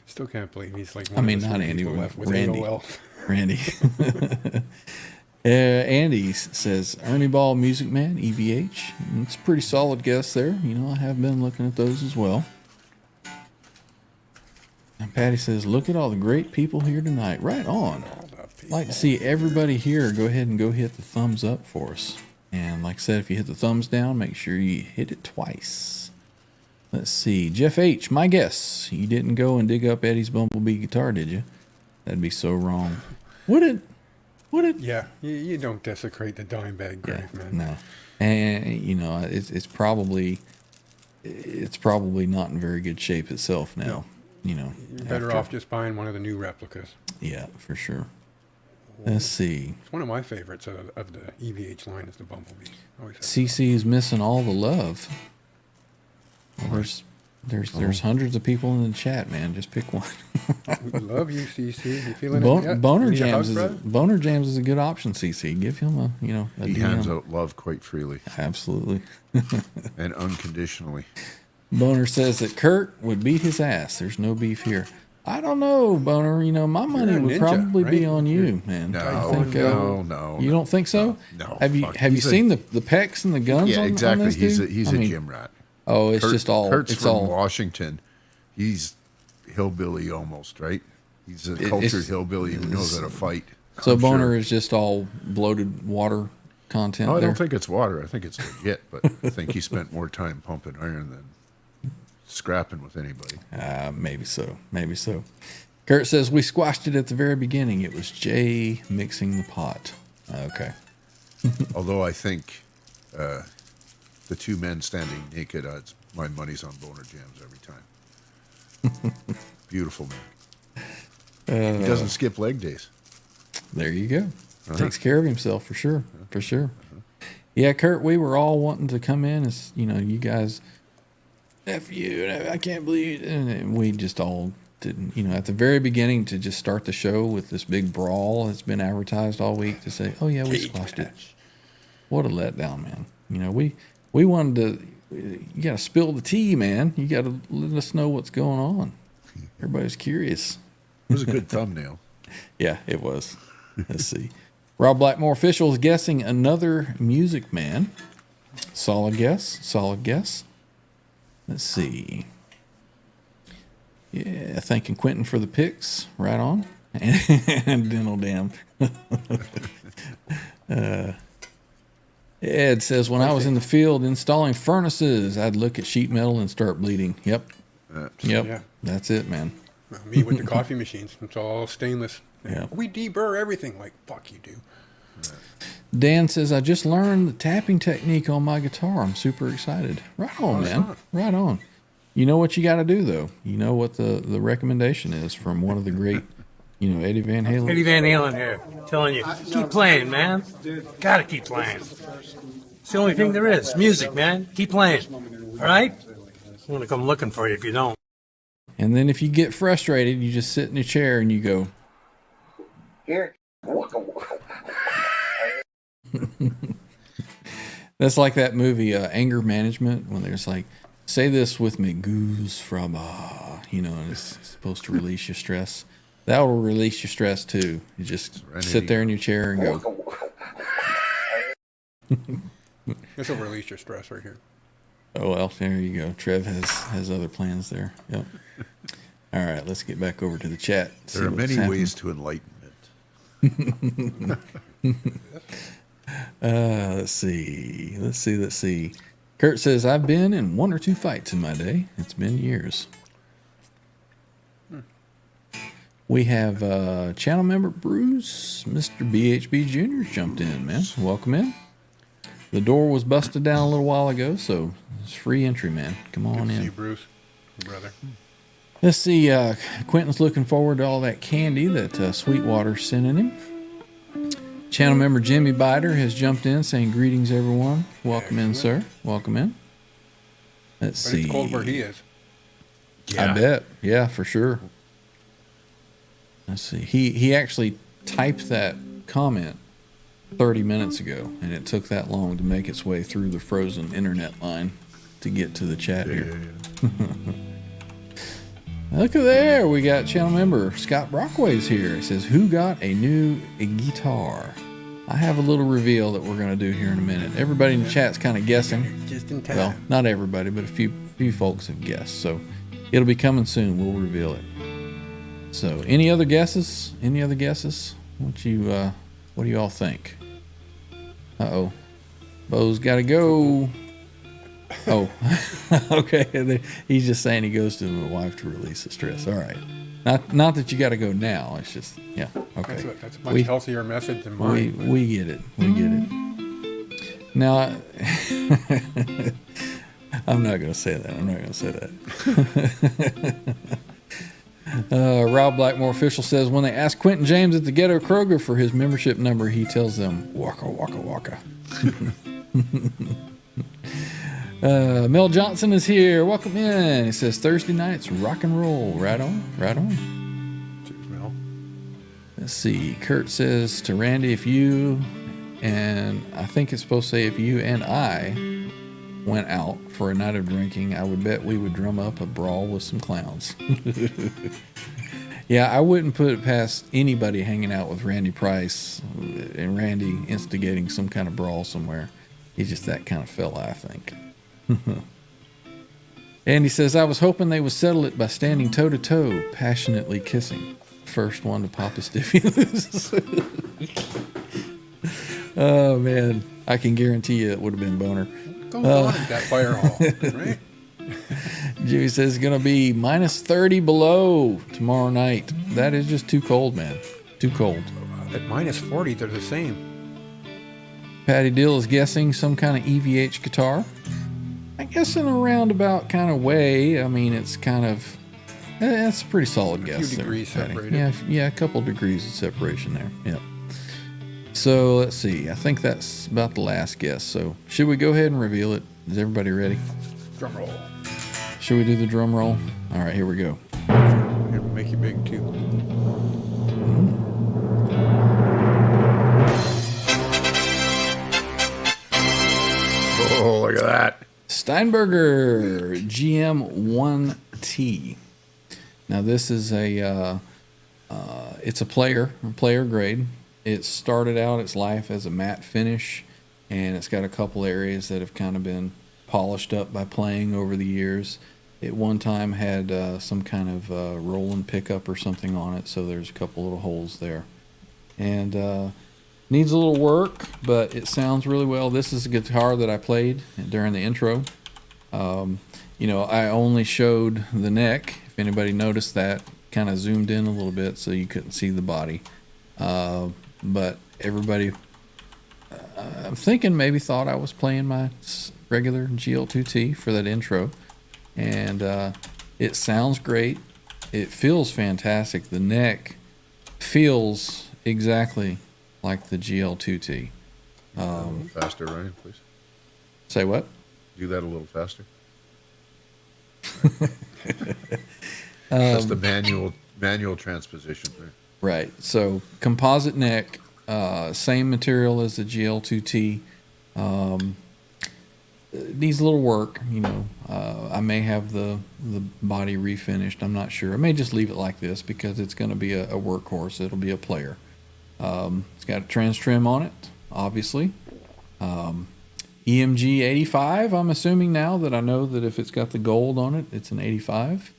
Still can't believe he's like. Not Andy, with Randy. AOL. Randy. Andy says Ernie Ball Music Man, EVH. It's a pretty solid guess there. You know, I have been looking at those as well. And Patty says, look at all the great people here tonight. Right on. Like to see everybody here. Go ahead and go hit the thumbs up for us. And like I said, if you hit the thumbs down, make sure you hit it twice. Let's see. Jeff H., my guess. You didn't go and dig up Eddie's Bumblebee guitar, did you? That'd be so wrong. Would it? Yeah, you don't desecrate the dime bag grave, man. No. And, you know, it's probably not in very good shape itself now. No. You know, You're better off just buying one of the new replicas. Yeah, for sure. Let's see. It's one of my favorites of the EVH line is the Bumblebee. Always have CC is missing all the love. Well, there's hundreds of people in the chat, man. Just pick one. We love you, CC. You feeling it yet? Boner Need a hug, Jams brother? Boner Jams is a good option, CC. Give him a He DM. hands out love quite freely Absolutely. and unconditionally. Boner says that Kurt would beat his ass. There's no beef here. I don't know, Boner. You know, my money a would ninja, be right? on you, man. No, I think, no. You don't think so? No, Have you fuck. Have you seen the pecs and the guns? Yeah, on exactly. this dude? He's I a mean, gym rat. Oh, it's just all. Kurt's It's from all. Washington. He's hillbilly almost, right? He's a cultured it's- hillbilly who knows how to fight. So I'm Boner sure. is just all bloated water content. Oh, I there. don't think it's water. I think it's legit, but I think he spent more time pumping iron than scrapping with anybody. Maybe so. Maybe so. Kurt says we squashed it at the very beginning. It was Jay mixing the pot. Okay. Although I think the two men standing naked, my money's on Boner Jams every time. Beautiful man. He doesn't skip leg days. There you go. Takes care of himself for sure. For sure. Yeah, Kurt, we were all wanting to come in as, you know, you guys, F you, I can't believe it. And we just all didn't, you know, at the very beginning to just start the show with this big brawl that's been advertised all week to say, oh, yeah, we squashed it. What a letdown, man. You know, we wanted to, you got to spill the tea, man. You got to let us know what's going on. Everybody's curious. It was a good thumbnail. Yeah, it was. Let's see. Rob Blackmore official is guessing another Music Man. Solid guess. Solid guess. Let's see. Yeah, thanking Quentin for the picks. Right on. And Dental Dam. Ed says, when I was in the field installing furnaces, I'd look at sheet metal and start bleeding. Yep. Yep. Yeah. That's it, man. Me with the coffee machines. It's all stainless. Yeah. We deburr everything. Like, fuck you do. Dan says, I just learned the tapping technique on my guitar. I'm super excited. Right on, man. Right on. You know what you got to do, though. You know what the recommendation is from one of the great, Eddie Van Halen. Eddie Van Halen here, telling you, keep playing, man. Gotta keep playing. It's the only thing there is. Music, man. Keep playing. All right? I'm gonna come looking for you if you don't. And then if you get frustrated, you just sit in a chair and you go. Here. That's like that movie, Anger Management, when there's like, say this with me, goose from, and it's supposed to release your stress. That will release your stress too. You just sit there in your chair and go. This will release your stress right here. Oh, well, there you go. Trev has other plans there. Yep. All right, let's get back over to the chat. There are many ways to enlightenment. Let's see. Kurt says, I've been in 1 or 2 fights in my day. It's been years. We have channel member Bruce, Mr. BHB Jr. jumped in, man. Welcome in. The door was busted down a little while ago, so it's free entry, man. Come on Good to in. see you, Bruce, brother. Let's see. Quentin's looking forward to all that candy that Sweetwater's sending him. Channel member Jimmy Biter has jumped in saying, greetings, everyone. Welcome in, sir. Welcome in. Let's But see. it's cold where he is. I bet. Yeah, for sure. Let's see. He actually typed that comment 30 minutes ago, and it took that long to make its way through the frozen internet line to get to the chat here. Look at there. We got channel member Scott Brockway's here. It says, who got a new guitar? I have a little reveal that we're going to do here in a minute. Everybody in the chat's kind of guessing. Just in time. Well, not everybody, but a few folks have guessed. So it'll be coming soon. We'll reveal it. So any other guesses? What do you all think? Uh-oh. Bo's got to go. Oh, okay. He's just saying he goes to the wife to release the stress. All right. Not that you got to go now. It's just, yeah. Okay. That's a much healthier message than mine. We get it. Now, I'm not going to say that. Rob Blackmore official says, when they ask Quentin James at the Ghetto Kroger for his membership number, he tells them, waka, waka, waka. Mel Johnson is here. Welcome in. He says, Thursday nights, rock and roll. Right on. Cheers, Mel. Let's see. Kurt says to Randy, if you and I think it's supposed to say if you and I went out for a night of drinking, I would bet we would drum up a brawl with some clowns. Yeah, I wouldn't put it past anybody hanging out with Randy Price and Randy instigating some kind of brawl somewhere. He's just that kind of fella, I think. And he says, I was hoping they would settle it by standing toe-to-toe, passionately kissing. First one to pop a stiffy loose. Oh, man. I can guarantee you it would have been boner. Go on at that fire hall, right? Jimmy says it's going to be minus 30 below tomorrow night. That is just too cold, man. Too cold. At minus 40, they're the same. Patty Dill is guessing some kind of EVH guitar. I guess in a roundabout kind of way. I mean, it's kind of... That's a pretty solid guess. A few degrees separated. Yeah, a couple degrees of separation there. Yep. So, let's see. I think that's about the last guess. So, should we go ahead and reveal it? Is everybody ready? Drum roll. Should we do the drum roll? All right, here we go. It'll make you big, too. Oh, look at that. Steinberger GM1T. Now this is it's a player grade. It started out its life as a matte finish, and it's got a couple areas that have kind of been polished up by playing over the years. It one time had some kind of Roland pickup or something on it, so there's a couple little holes there. And needs a little work, but it sounds really well. This is a guitar that I played during the intro. I only showed the neck. If anybody noticed that, kind of zoomed in a little bit so you couldn't see the body. But everybody I'm thinking maybe thought I was playing my regular GL2T for that intro, and it sounds great. It feels fantastic. The neck feels exactly like the GL2T. A little faster, Ryan, please. Say what? Do that a little faster. That's the manual transposition there. Right. So composite neck, same material as the GL2T. Needs a little work, you know. I may have the body refinished. I'm not sure. I may just leave it like this because it's going to be a workhorse. It'll be a player. It's got a TransTrem on it, obviously. EMG 85. I'm assuming now that I know that if it's got the gold on it, it's an 85.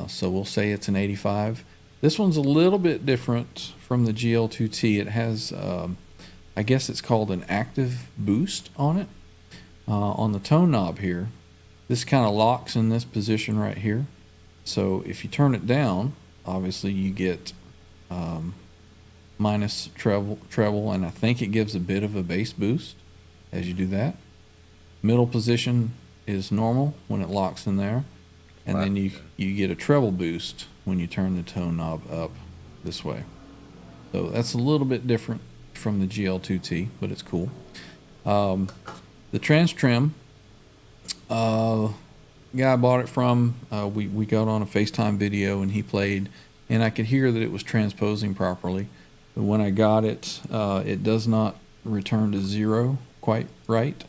So we'll say it's an 85. This one's a little bit different from the GL2T. It has, I guess it's called an active boost on it. On the tone knob here, this kind of locks in this position right here. So if you turn it down, obviously you get minus treble, and I think it gives a bit of a bass boost as you do that. Middle position is normal when it locks in there, and then you get a treble boost when you turn the tone knob up this way. So that's a little bit different from the GL2T, but it's cool. The TransTrem, guy I bought it from, we got on a FaceTime video and he played, and I could hear that it was transposing properly. But when I got it, it does not return to zero quite right.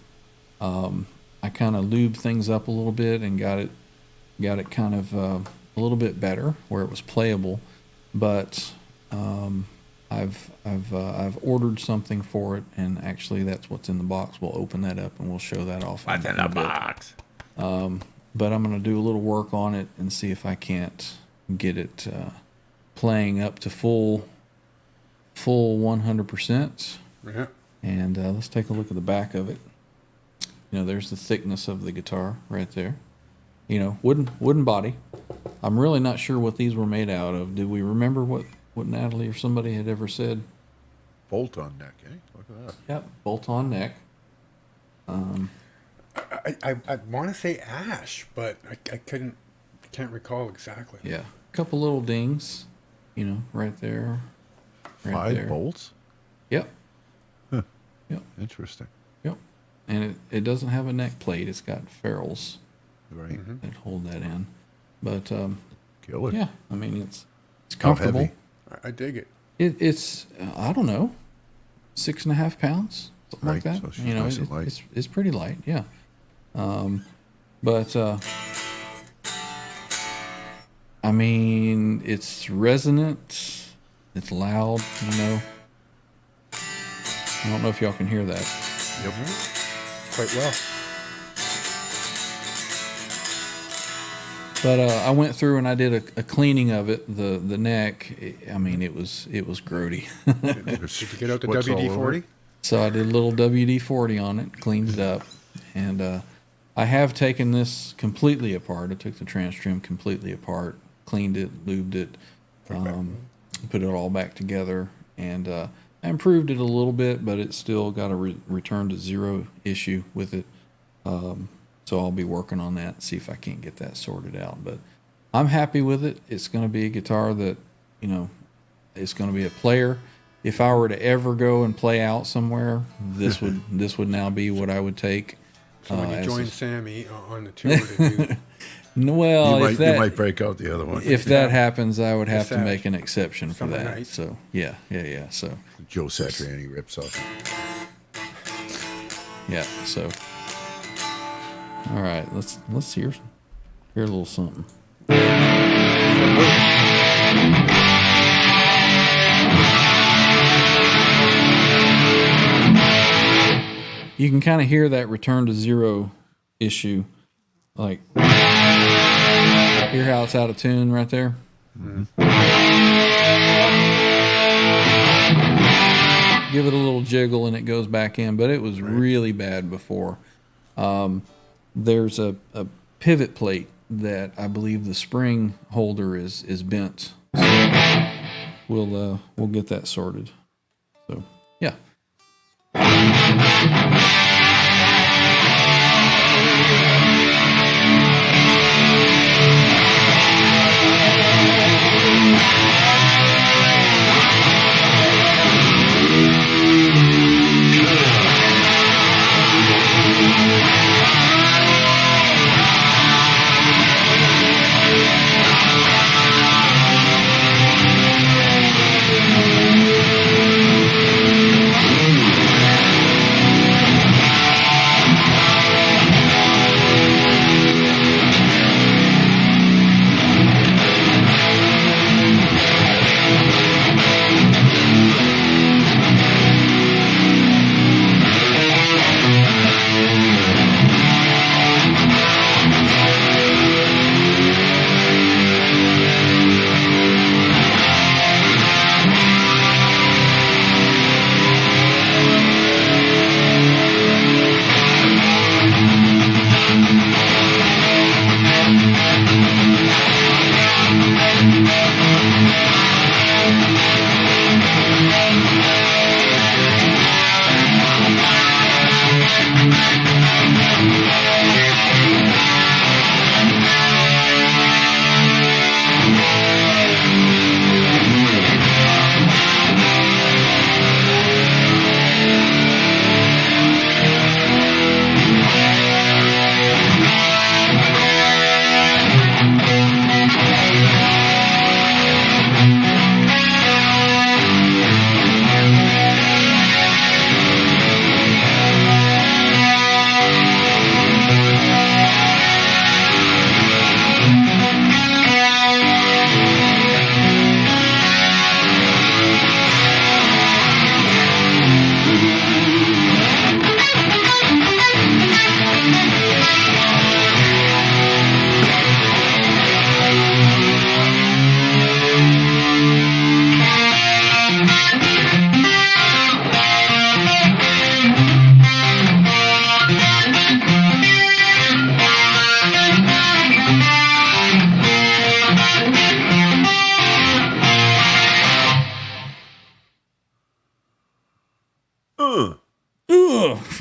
I kind of lubed things up a little bit and got it kind of a little bit better where it was playable, but I've ordered something for it, and actually that's what's in the box. We'll open that up and we'll show that off. What's in the box? But I'm going to do a little work on it and see if I can't get it playing up to full 100%. Yeah. And let's take a look at the back of it. You know, there's the thickness of the guitar right there. You know, wooden body. I'm really not sure what these were made out of. Do we remember what Natalie or somebody had ever said? Bolt-on neck, eh? Look at that. Yep, bolt-on neck. I want to say ash, but I can't recall exactly. Yeah, a couple little dings, you know, right there. Right 5 there. bolts? Yep. Huh. Yep. Interesting. Yep. And it doesn't have a neck plate. It's got ferrules Right. that hold that in. But Killer. yeah, I mean it's How comfortable. heavy? I dig it. It's I don't know, 6.5 pounds, something like Right, that. so she's You know, nice and light. it's pretty light, yeah. But I mean, it's resonant, it's loud. You know, I don't know if y'all can hear that. Yep. Quite well. But I went through and I did a cleaning of it. The neck, I mean, it was grody. Did you get out the What's all over WD-40? it? So I did a little WD-40 on it, cleaned it up, and I have taken this completely apart. I took the TransTrem completely apart, cleaned it, lubed it, put it all back together, and I improved it a little bit, but it's still got a return to zero issue with it. So I'll be working on that, see if I can't get that sorted out. But I'm happy with it. It's going to be a guitar that, you know, it's going to be a player. If I were to ever go and play out somewhere, this would now be what I would take. So when you as join a- Sammy on the tour, to do Well, You might break out the other one. if that happens, I would have to Sad. make an exception for Summer that. night. So yeah. So Joe Satriani rips off. yeah. So all right, let's hear a little something. You can kind of hear that return to zero issue, like hear how it's out of tune right there. Give it a little jiggle and it goes back in, but it was really bad before. There's a pivot plate that I believe the spring holder is bent. So we'll get that sorted. So yeah.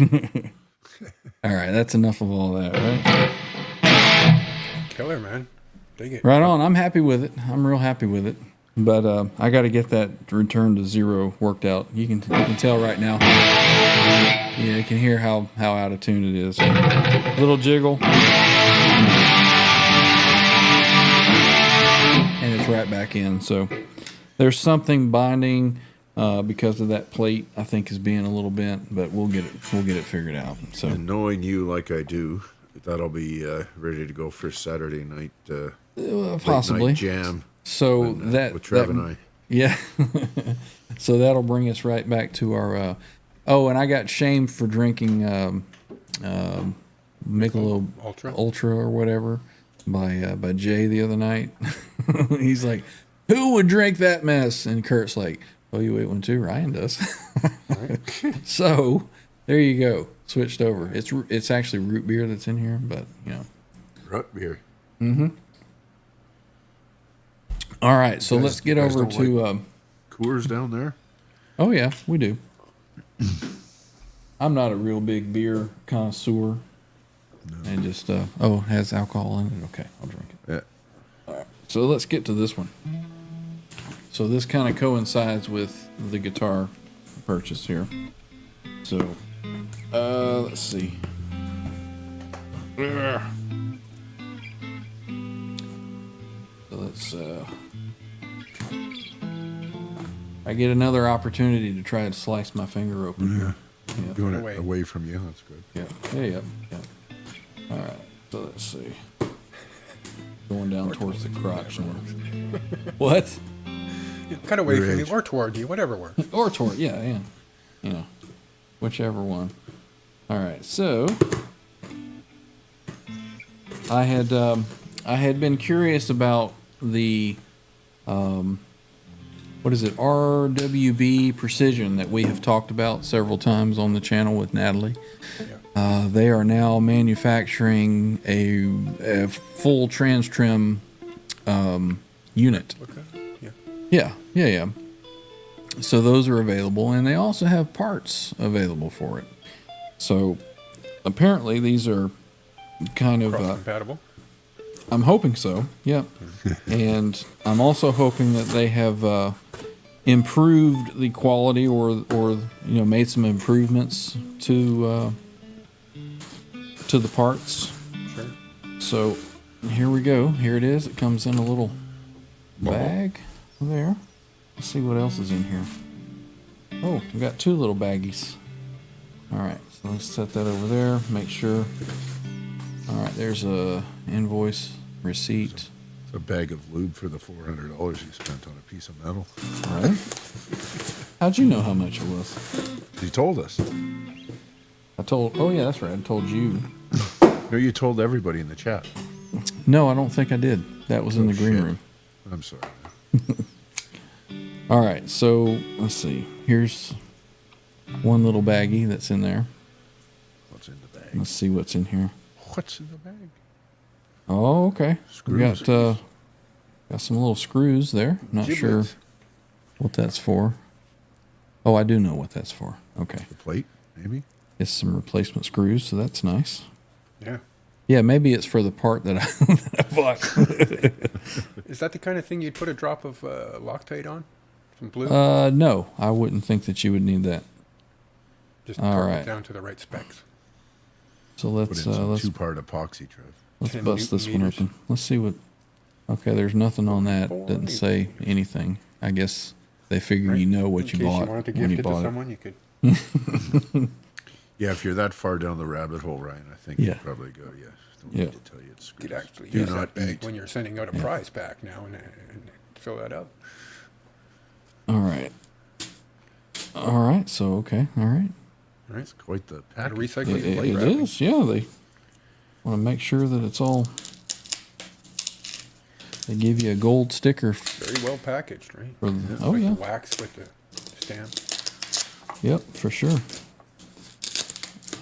All right, that's enough of all that, right? Killer, man. Dig it. Right on. I'm happy with it. I'm real happy with it. But I got to get that return to zero worked out. You can tell right now. Yeah, you can hear how out of tune it is. Little jiggle. And it's right back in. So there's something binding because of that plate, I think, is being a little bent, but we'll get it figured out. So And knowing you like I do, that'll be ready to go for Saturday night. possibly late night jam. So and, that with Trev that, and I. Yeah. So that'll bring us right back to our. Oh, and I got shamed for drinking Michelob Ultra or whatever by Jay the other night. He's like, "Who would drink that mess?" And Kurt's like, "Oh, you ate one too. Ryan does." So there you go. Switched over. It's actually root beer that's in here, but you know. Root beer. Mm-hmm. All right, so let's get over to Coors down there. Oh yeah, we do. I'm not a real big beer connoisseur, and just it has alcohol in it. Okay, I'll drink it. Yeah. All right, so let's get to this one. So this kind of coincides with the guitar purchase here. So let's see. So let's. I get another opportunity to try to slice my finger open here. Yeah. Doing it away from you. That's good. Yeah. All right. So let's see. Going down towards the crotch now. What? Cut away from you or toward you, whatever works. Or toward, yeah. You know, whichever one. All right. So I had been curious about the what is it, RWB Precision that we have talked about several times on the channel with Natalie. Yeah. They are now manufacturing a full TransTrem unit. Okay. Yeah. So those are available, and they also have parts available for it. So apparently these are kind of cross-compatible. I'm hoping so. Yeah. And I'm also hoping that they have improved the quality or made some improvements to the parts. Sure. So here we go. Here it is. It comes in a little bag there. Let's see what else is in here. Oh, we got two little baggies. All right. So let's set that over there. Make sure. All right. There's a invoice. Receipt. It's a bag of lube for the $400 you spent on a piece of metal. All right. How'd you know how much it was? You told us. Oh yeah, that's right. I told you. No, you told everybody in the chat. No, I don't think I did. That was in the green room. I'm sorry. All right, so let's see. Here's one little baggie that's in there. What's in the bag? Let's see what's in here. What's in the bag? Oh, okay. Screws. We got some little screws there. Not sure what that's for. Oh, I do know what that's for. Okay. The plate, maybe? It's some replacement screws, so that's nice. Yeah. Yeah, maybe it's for the part that I bought. Is that the kind of thing you'd put a drop of Loctite on? Some blue? No, I wouldn't think that you would need that. Just all turn right. it down to the right specs. Put So in let's some two-part epoxy, Trev. let's 10 bust this one Newton open. Let's see what. Okay, there's nothing on that. 4 Doesn't say anything. I guess they figure you know what you In case bought you wanted to when gift you it to bought it. someone, you could. Yeah, if you're that far down the rabbit hole, Ryan, I think Yeah. you'd probably go, yes. Don't Yeah. need to tell you it's screws. You could actually Do use not that bag eat. when you're sending out a prize pack now and fill that up. All right. All right. So okay. All right. Right? It's quite the Gotta package. recycle It, your it plate wrapping. is. Yeah. They want to make sure that it's all. They give you a gold sticker. Very well packaged, right? For the, oh Like yeah. the wax with the stamp. Yep, for sure.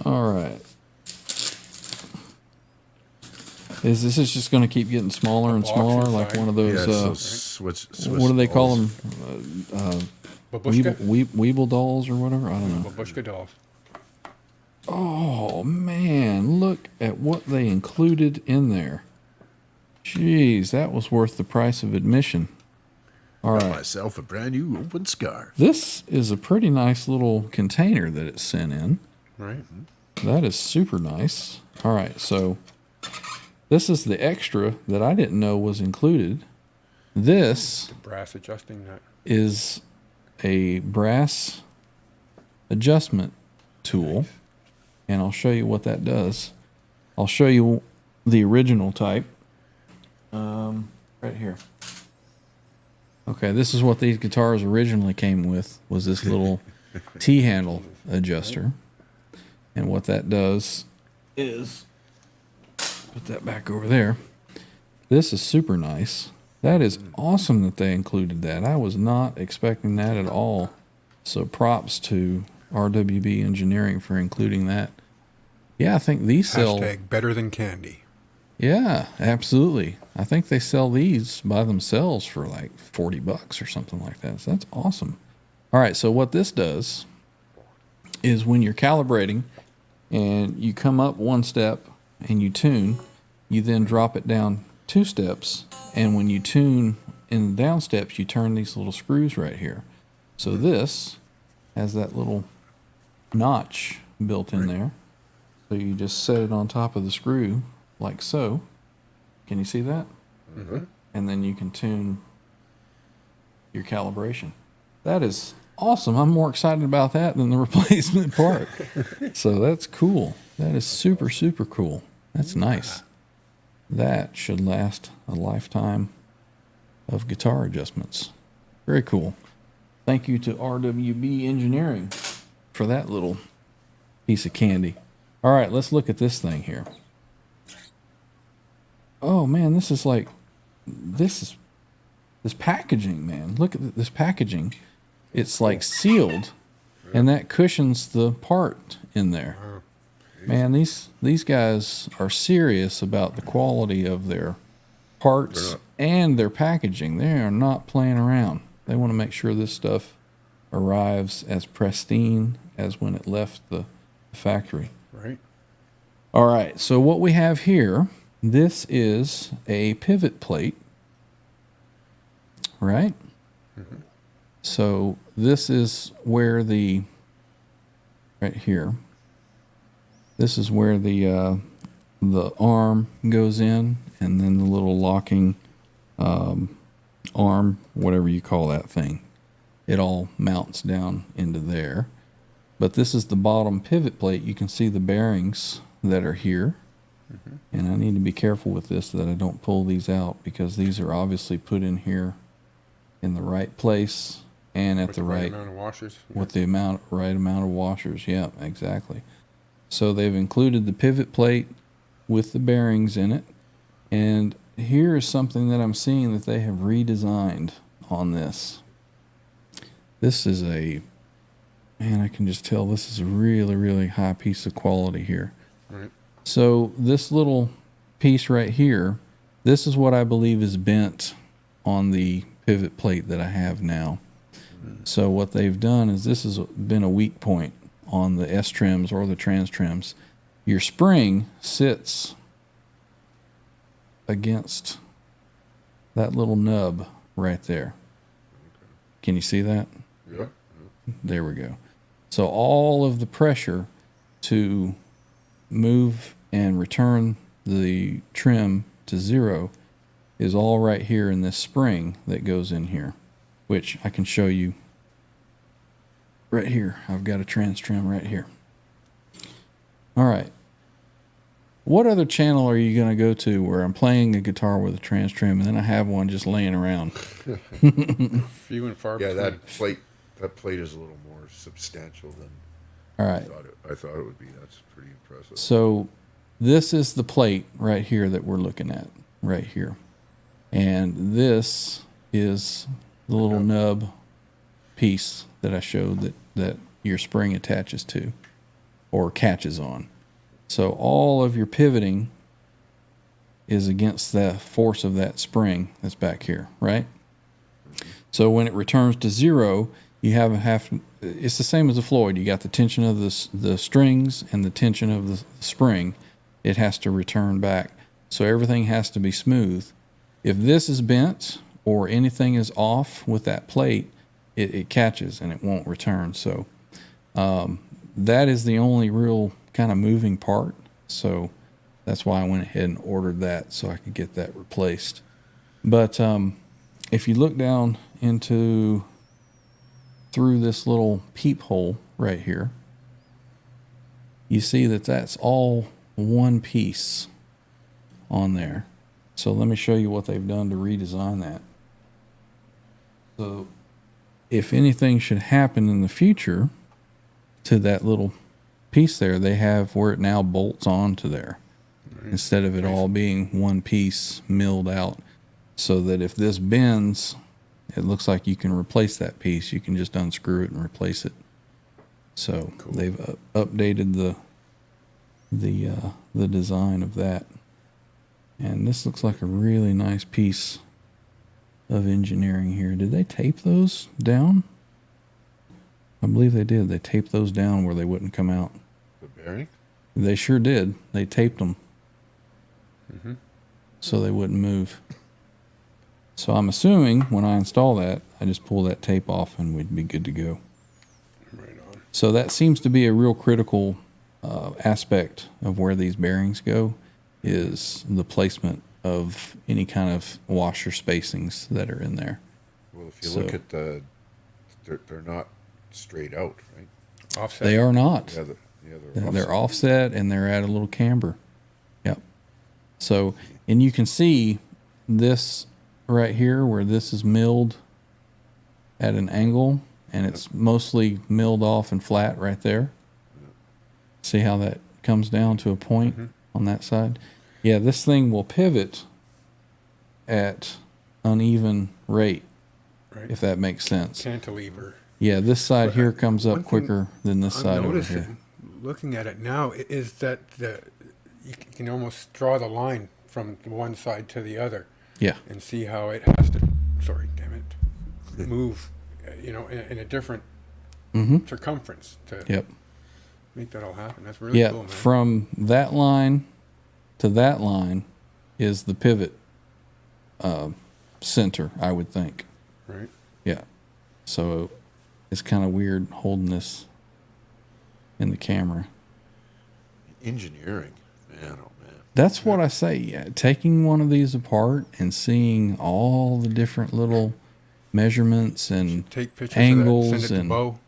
All right. This is just going to keep getting smaller and Box smaller, inside. like one of Yeah, those. it's those Swiss What do they call balls. them? Babushka? Weeble dolls or whatever. I don't know. Babushka dolls. Oh, man, look at what they included in there. Jeez, that was worth the price of admission. All Got right. myself a brand new open scarf. This is a pretty nice little container that it's sent in. Right. That is super nice. All right, so this is the extra that I didn't know was included. This The brass adjusting nut. is a brass adjustment tool, and I'll show you what that does. I'll show you the original type right here. Okay, this is what these guitars originally came with, was this little T-handle adjuster. And what that does is, put that back over there. This is super nice. That is awesome that they included that. I was not expecting that at all. So props to RWB Engineering for including that. Yeah, I think these sell... Hashtag better than candy. Yeah, absolutely. I think they sell these by themselves for like $40 or something like that. So that's awesome. All right, so what this does is when you're calibrating and you come up one step and you tune, you then drop it down 2 steps, and when you tune in the down steps, you turn these little screws right here. So this has that little notch built in there. So you just set it on top of the screw like so. Can you see that? Mm-hmm. And then you can tune your calibration. That is awesome. I'm more excited about that than the replacement part. So that's cool. That is super, super cool. That's nice. That should last a lifetime of guitar adjustments. Very cool. Thank you to RWB Engineering for that little piece of candy. All right, let's look at this thing here. Oh man, this is this packaging, man. Look at this packaging. It's like sealed, and that cushions the part in there. Man, these guys are serious about the quality of their parts and their packaging. They are not playing around. They want to make sure this stuff arrives as pristine as when it left the factory. Right. All right, so what we have here, this is a pivot plate, right? Mm-hmm. So this is where right here, this is where the arm goes in, and then the little locking arm, whatever you call that thing, it all mounts down into there. But this is the bottom pivot plate. You can see the bearings that are here. Mm-hmm. And I need to be careful with this that I don't pull these out, because these are obviously put in here in the right place and at With the right amount of washers. with the right amount of washers. Yeah, exactly. So they've included the pivot plate with the bearings in it. And here is something that I'm seeing that they have redesigned on this. This is man, I can just tell this is a really, really high piece of quality here. Right. So this little piece right here, this is what I believe is bent on the pivot plate that I have now. So what they've done is this has been a weak point on the S-trims or the TransTrems. Your spring sits against that little nub right there. Can you see that? Yeah. There we go. So all of the pressure to move and return the trim to 0 is all right here in this spring that goes in here, which I can show you right here. I've got a TransTrem right here. All right. What other channel are you going to go to where I'm playing a guitar with a TransTrem and then I have one just laying around? Few and far Yeah, between. that plate is a little more substantial than All right. I thought it would be. That's pretty impressive. So this is the plate right here that we're looking at right here. And this is the little nub piece that I showed that your spring attaches to or catches on. So all of your pivoting is against the force of that spring that's back here, right? So when it returns to 0, you it's the same as a Floyd. You got the tension of the strings and the tension of the spring. It has to return back. So everything has to be smooth. If this is bent or anything is off with that plate, it catches and it won't return. So that is the only real kind of moving part. So that's why I went ahead and ordered that so I could get that replaced. But if you look down through this little peephole right here, you see that that's all one piece on there. So let me show you what they've done to redesign that. So if anything should happen in the future to that little piece there, they have where it now bolts onto there instead of it all being one piece milled out, so that if this bends, it looks like you can replace that piece. You can just unscrew it and replace it. So they've updated the design of that. And this looks like a really nice piece of engineering here. Did they tape those down? I believe they did. They taped those down where they wouldn't come out. The bearing? They sure did. They taped them so they wouldn't move. So I'm assuming when I install that, I just pull that tape off and we'd be good to go. Right on. So that seems to be a real critical aspect of where these bearings go, is the placement of any kind of washer spacings that are in there. Well, if you look at they're not straight out, right? Offset. They are not. Yeah, They're offset and they're at a little camber. Yep. So, and you can see this right here where this is milled at an angle and it's mostly milled off and flat right there. See how that comes down to a point on that side? Yeah, this thing will pivot at uneven rate, Right. if that makes sense. Cantilever. Yeah, this side here comes one up thing quicker than this side over noticing, here. looking at it now, is that you can almost draw the line from one side to the other Yeah. and see how it has to, sorry, damn it, move, in a different circumference to Yep. make that all happen. That's really Yeah, cool, man. from that line to that line is the pivot center, I would think. Right. Yeah. So it's kind of weird holding this in the camera. Engineering, man, oh man. That's what I say. Yeah, taking one of these apart and seeing all the different little measurements and Take pictures angles of that, send it to and Bo.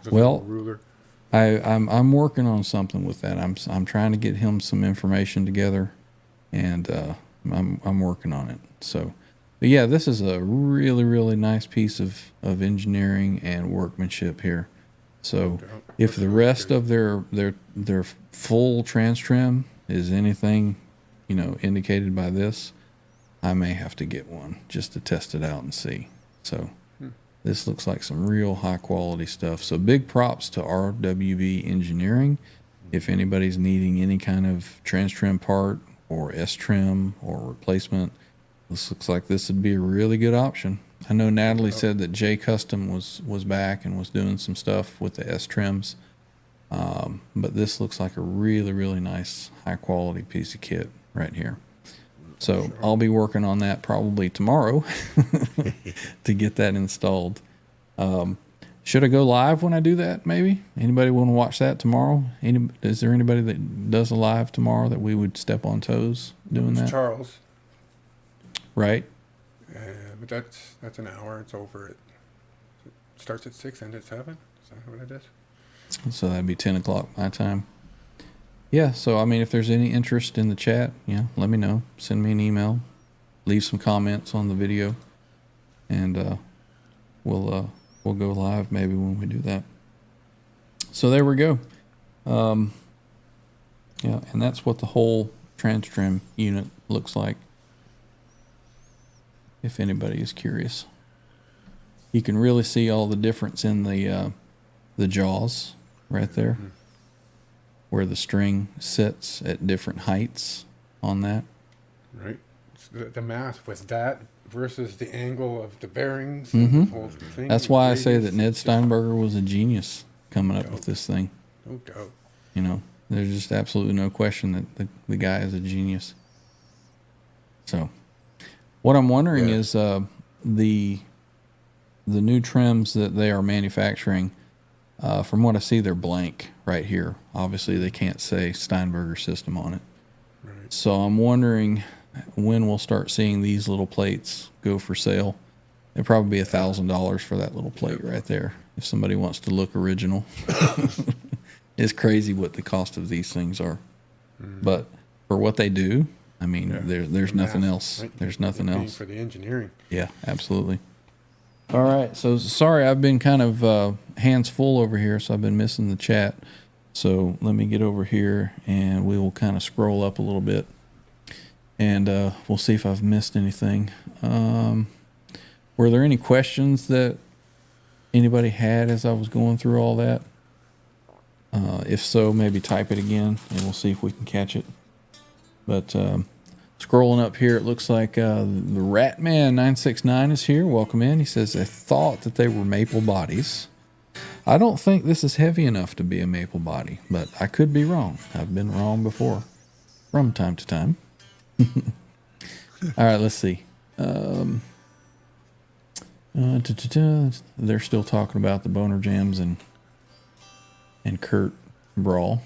The Well, little ruler. I'm working on something with that. I'm trying to get him some information together, and I'm working on it. So, but yeah, this is a really, really nice piece of engineering and workmanship here. So if the rest of their full TransTrem is anything, indicated by this, I may have to get one just to test it out and see. So this looks like some real high quality stuff. So big props to RWB Engineering. If anybody's needing any kind of TransTrem part or S-Trim or replacement, this looks like this would be a really good option. I know Natalie said that J Custom was back and was doing some stuff with the S-Trims. But this looks like a really, really nice high quality piece of kit right here. So I'll be working on that probably tomorrow to get that installed. Should I go live when I do that? Maybe anybody want to watch that tomorrow? Is there anybody that does a live tomorrow that we would step on toes doing that? Charles. Right. But that's an hour. It's over. It starts at 6, ends at 7. Is that what it is? So that'd be 10 o'clock my time. Yeah. So, I mean, if there's any interest in the chat, let me know. Send me an email, leave some comments on the video, and we'll go live maybe when we do that. So there we go. And that's what the whole TransTrem unit looks like, if anybody is curious. You can really see all the difference in the jaws right there, where the string sits at different heights on that. Right. The math with that versus the angle of the bearings. And the whole thing. That's why I say Radius. that Ned Steinberger was a genius coming up with this thing. No doubt. You know, there's just absolutely no question that the guy is a genius. So, what I'm wondering is the new trims that they are manufacturing. From what I see, they're blank right here. Obviously, they can't say Steinberger system on it. Right. So I'm wondering when we'll start seeing these little plates go for sale. It'd probably be $1,000 for that little plate right there. If somebody wants to look original, it's crazy what the cost of these things are. But for what they do, I mean, there's nothing else. Right. There's nothing You're paying else. for the engineering. Yeah, absolutely. All right. So sorry, I've been kind of hands full over here, so I've been missing the chat. So let me get over here, and we will kind of scroll up a little bit, and we'll see if I've missed anything. Were there any questions that anybody had as I was going through all that? If so, maybe type it again, and we'll see if we can catch it. But scrolling up here, it looks like the Ratman 969 is here. Welcome in. He says, I thought that they were maple bodies. I don't think this is heavy enough to be a maple body, but I could be wrong. I've been wrong before from time to time. All right, let's see. They're still talking about the Boner Jams and Kurt brawl.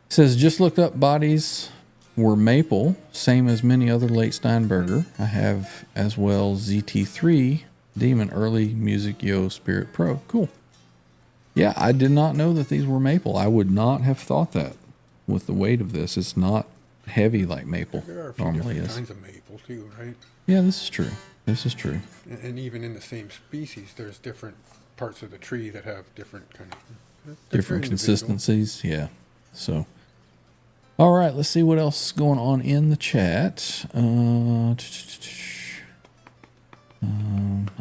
It says, just looked up bodies were maple, same as many other late Steinberger. I have as well ZT3 Demon Early Music Yo Spirit Pro. Cool. Yeah, I did not know that these were maple. I would not have thought that with the weight of this. It's not heavy like maple There are a few normally different is. kinds of maple too, right? Yeah, this is true. This is true. And even in the same species, there's different parts of the tree that have different kind of Different individual. consistencies. Yeah. So, all right, let's see what else is going on in the chat. I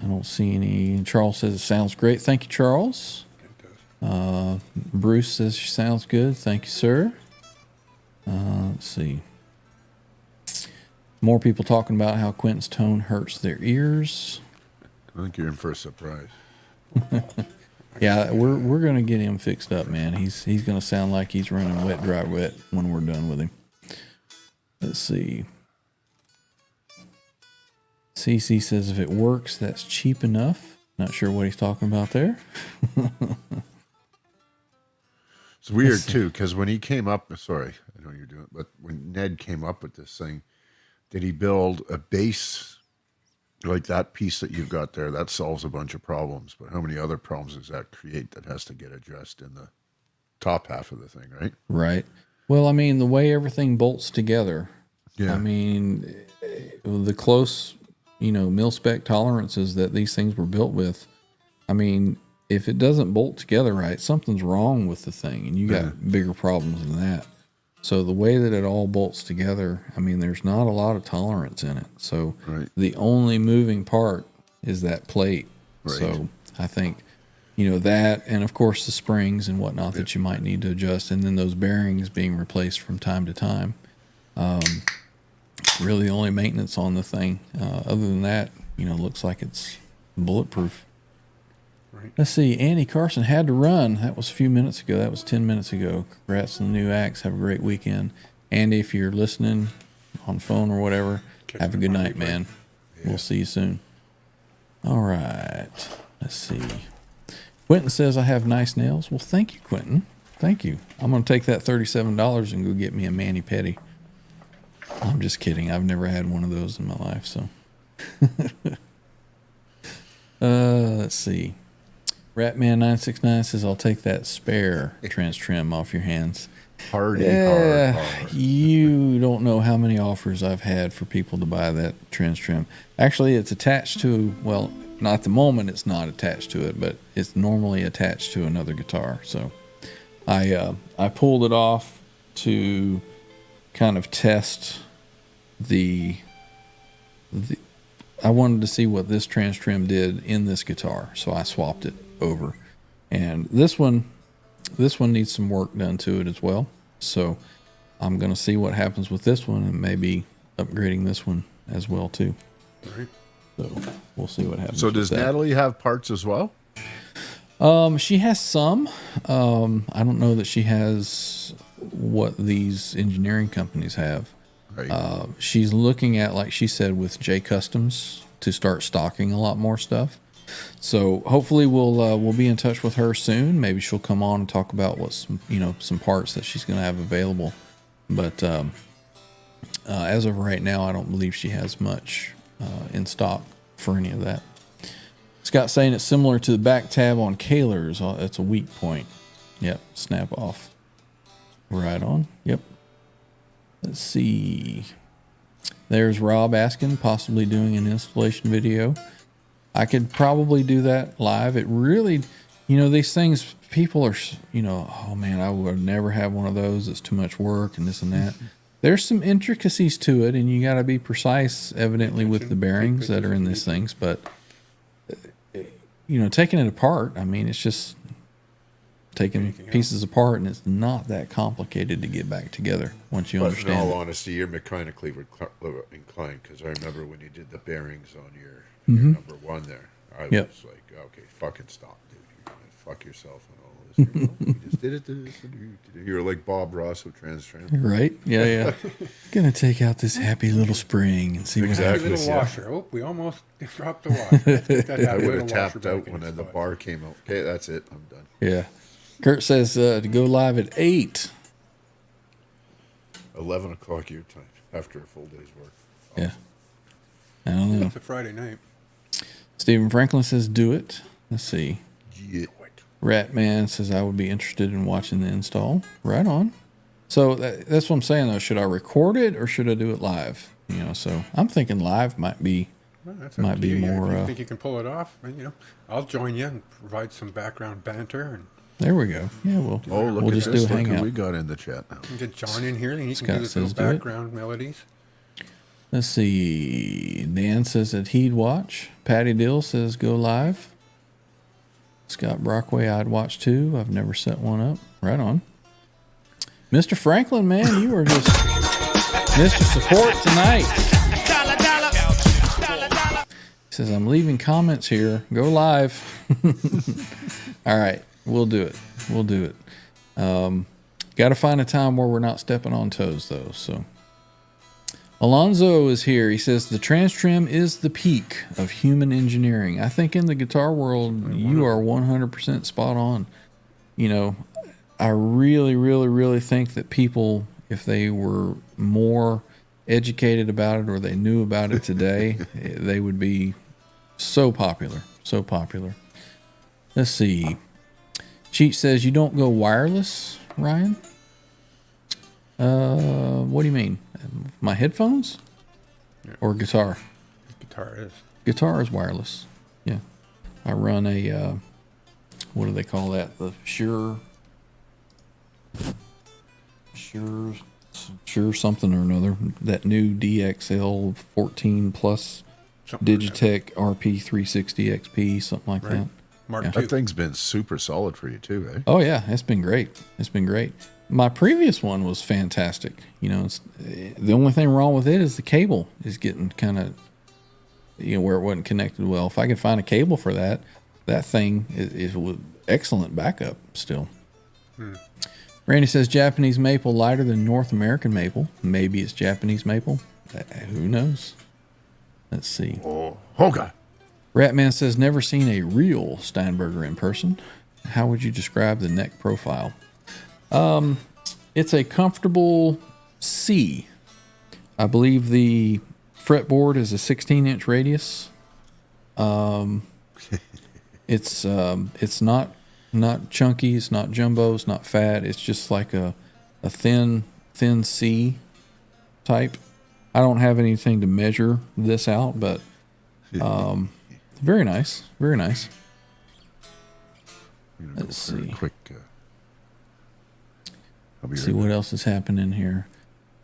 don't see any. Charles says it sounds great. Thank you, Charles. It does. Bruce says she sounds good. Thank you, sir. Let's see. More people talking about how Quentin's tone hurts their ears. I think you're in for a surprise. Yeah, we're gonna get him fixed up, man. He's gonna sound like he's running wet, dry, wet when we're done with him. Let's see. CC says if it works, that's cheap enough. Not sure what he's talking about there. It's weird too, because when he came up, sorry, I know you're doing it, but when Ned came up with this thing, did he build a base like that piece that you've got there? That solves a bunch of problems, but how many other problems does that create that has to get addressed in the top half of the thing, right? Right. Well, I mean, the way everything bolts together. Yeah. I mean, the close, mil-spec tolerances that these things were built with. I mean, if it doesn't bolt together right, something's wrong with the thing, and you got bigger problems than that. So the way that it all bolts together, I mean, there's not a lot of tolerance in it. So the only moving part is that plate. Right. So I think, that, and of course the springs and whatnot that you might need to adjust, and then those bearings being replaced from time to time. Really the only maintenance on the thing. Other than that, looks like it's bulletproof. Right. Let's see. Andy Carson had to run. That was a few minutes ago. That was 10 minutes ago. Congrats on the new axe. Have a great weekend. Andy, if you're listening on phone or whatever, have a good night, man. Yeah. We'll see you soon. All right. Let's see. Quentin says I have nice nails. Well, thank you, Quentin. Thank you. I'm going to take that $37 and go get me a mani-pedi. I'm just kidding. I've never had one of those in my life, so. Let's see. Ratman969 says, I'll take that spare TransTrem off your hands. Hard. You don't know how many offers I've had for people to buy that TransTrem. Actually, it's attached to, well, not at the moment it's not attached to it, but it's normally attached to another guitar. So I pulled it off to kind of test I wanted to see what this TransTrem did in this guitar, so I swapped it over. And this one needs some work done to it as well. So I'm going to see what happens with this one and maybe upgrading this one as well too. Right. So we'll see what happens. So with does that. Natalie have parts as well? She has some. I don't know that she has what these engineering companies have. Right. She's looking at, like she said, with J Customs to start stocking a lot more stuff. So hopefully we'll be in touch with her soon. Maybe she'll come on and talk about some parts that she's going to have available. But as of right now, I don't believe she has much in stock for any of that. Scott saying it's similar to the back tab on Kaler's. It's a weak point. Yep, snap off. Right on. Yep. Let's see. There's Rob asking, possibly doing an installation video. I could probably do that live. It really, these things, people are, oh man, I would never have one of those. It's too much work and this and that. There's some intricacies to it, and you got to be precise, evidently, with the bearings that are in these things. But, taking it apart, I mean, it's just taking pieces apart, and it's not that complicated to get back together once you But in understand all it. honesty, you're mechanically inclined, because I remember when you did the bearings on your number one there, I Yep. was like, okay, fucking stop, dude. You're going to fuck yourself and all this. You just did it. You were like Bob Ross with TransTrem. Right? Yeah. Gonna take out this happy little spring and see what Exactly. happens. Little washer. Oh, we almost dropped the washer. Let's get that I would little have tapped washer out back in when its the spot. bar came out. Okay, that's it. I'm done. Yeah. Kurt says to go live at 8. 11 o'clock your time after a full day's work. Yeah. I don't know. It's a Friday night. Stephen Franklin says do it. Let's see. Yeah. Ratman says I would be interested in watching the install. Right on. So that's what I'm saying though. Should I record it or should I do it live? So I'm thinking live might be Well, that's Might up to be you. more, If you think you can pull it off, then, I'll join you and provide some background banter and there we go. Yeah, we'll Oh, look we'll at just this. do a Look who hangout. we got in the chat now. get John in here and he Scott can do this little says do it. background melodies. Let's see. Dan says that he'd watch. Patty Dill says go live. Scott Brockway, I'd watch too. I've never set one up. Right on. Mr. Franklin, man, you are just Mr. Support tonight. He says, I'm leaving comments here. Go live. All right. We'll do it. We'll do it. Got to find a time where we're not stepping on toes, though. So Alonzo is here. He says the TransTrem is the peak of human engineering. I think in the guitar world, you are 100% spot on. I really, really, really think that people, if they were more educated about it or they knew about it today, they would be so popular. So popular. Let's see. Cheat says you don't go wireless, Ryan? What do you mean? My headphones? Or guitar? Guitar is. Guitar is wireless. Yeah. I run a, what do they call that? The Shure something or another. That new DXL 14 Plus Something like Digitech RP360 XP, something like that. Right. that. Mark Yeah. II. That thing's been super solid for you too, eh? Oh yeah, it's been great. It's been great. My previous one was fantastic. It's, the only thing wrong with it is the cable is getting kind of, where it wasn't connected well. If I could find a cable for that thing is excellent backup still. Randy says Japanese maple lighter than North American maple. Maybe it's Japanese maple. Who knows? Let's see. Oh, okay. Ratman says never seen a real Steinberger in person. How would you describe the neck profile? It's a comfortable C. I believe the fretboard is a 16-inch radius. It's not chunky. It's not jumbo. It's not fat. It's just like a thin C type. I don't have anything to measure this out, but very nice. Very nice. Let's see. Quick. I'll be See right what else is happening here.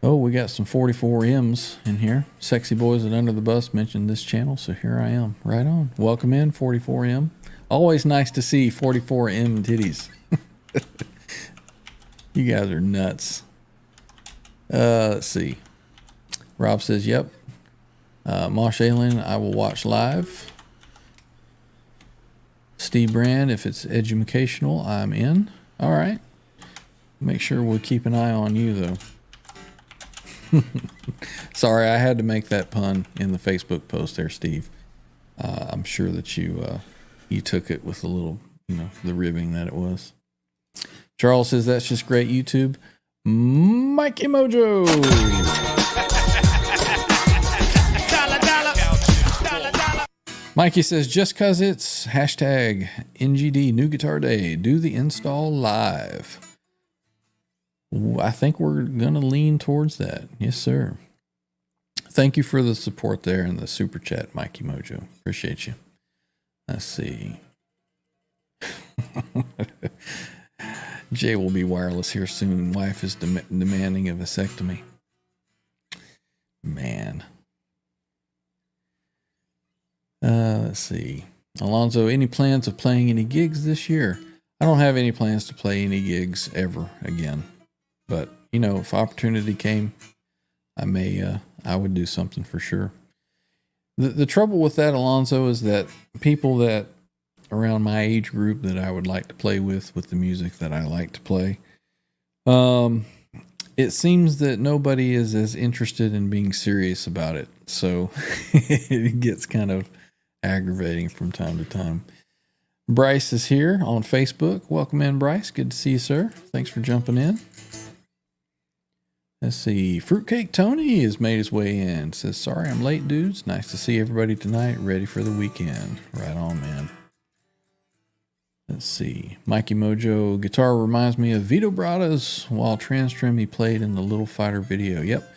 Oh, we got some 44Ms in here. Sexy Boys at Under the Bus mentioned this channel, so here I am. Right on. Welcome in, 44M. Always nice to see 44M titties. You guys are nuts. Let's see. Rob says, yep. Mosh Alien, I will watch live. Steve Brand, if it's educational, I'm in. All right. Make sure we'll keep an eye on you, though. Sorry, I had to make that pun in the Facebook post there, Steve. I'm sure that you took it with a little, the ribbing that it was. Charles says that's just great YouTube. Mikey Mojo. Mikey says, just cause it's hashtag NGD New Guitar Day, do the install live. I think we're going to lean towards that. Yes, sir. Thank you for the support there in the super chat, Mikey Mojo. Appreciate you. Let's see. Jay will be wireless here soon. Wife is demanding a vasectomy. Man. Let's see. Alonzo, any plans of playing any gigs this year? I don't have any plans to play any gigs ever again. But, if opportunity came, I would do something for sure. The trouble with that, Alonzo, is that people that around my age group that I would like to play with the music that I like to play, it seems that nobody is as interested in being serious about it. So it gets kind of aggravating from time to time. Bryce is here on Facebook. Welcome in, Bryce. Good to see you, sir. Thanks for jumping in. Let's see. Fruitcake Tony has made his way in. Says, sorry I'm late, dudes. Nice to see everybody tonight. Ready for the weekend. Right on, man. Let's see. Mikey Mojo. Guitar reminds me of Vito Brada's while TransTrem he played in the Little Fighter video. Yep.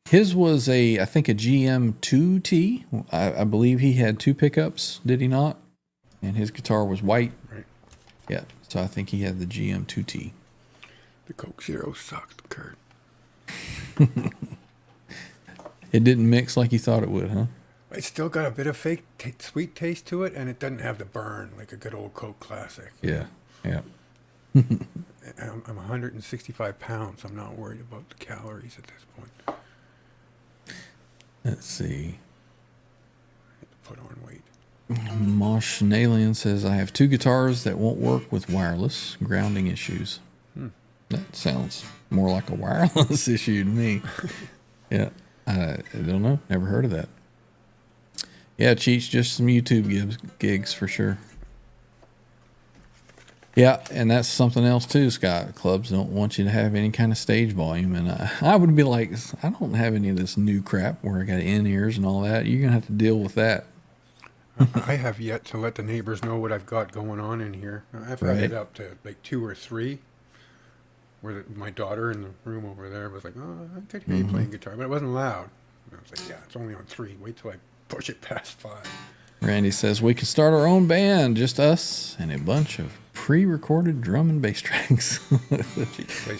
His was I think a GM2T. I believe he had 2 pickups, did he not? And his guitar was white. Right. Yeah. So I think he had the GM2T. The Coke Zero sucked, Kurt. It didn't mix like you thought it would, huh? It's still got a bit of fake sweet taste to it, and it doesn't have the burn like a good old Coke Classic. Yeah. I'm 165 pounds. I'm not worried about the calories at this point. Let's see. Put on weight. Mosh Alien says, I have 2 guitars that won't work with wireless grounding issues. That sounds more like a wireless issue to me. Yeah. I don't know. Never heard of that. Yeah, Cheech, just some YouTube gigs for sure. Yeah, and that's something else too, Scott. Clubs don't want you to have any kind of stage volume. And I would be like, I don't have any of this new crap where I got in-ears and all that. You're going to have to deal with that. I have yet to let the neighbors know what I've got going on in here. I've had it up to like 2 or 3. Where my daughter in the room over there was like, oh, I could hear you playing guitar, but it wasn't loud. And I was like, yeah, it's only on 3. Wait till I push it past 5. Randy says, we could start our own band, just us and a bunch of pre-recorded drum and bass tracks.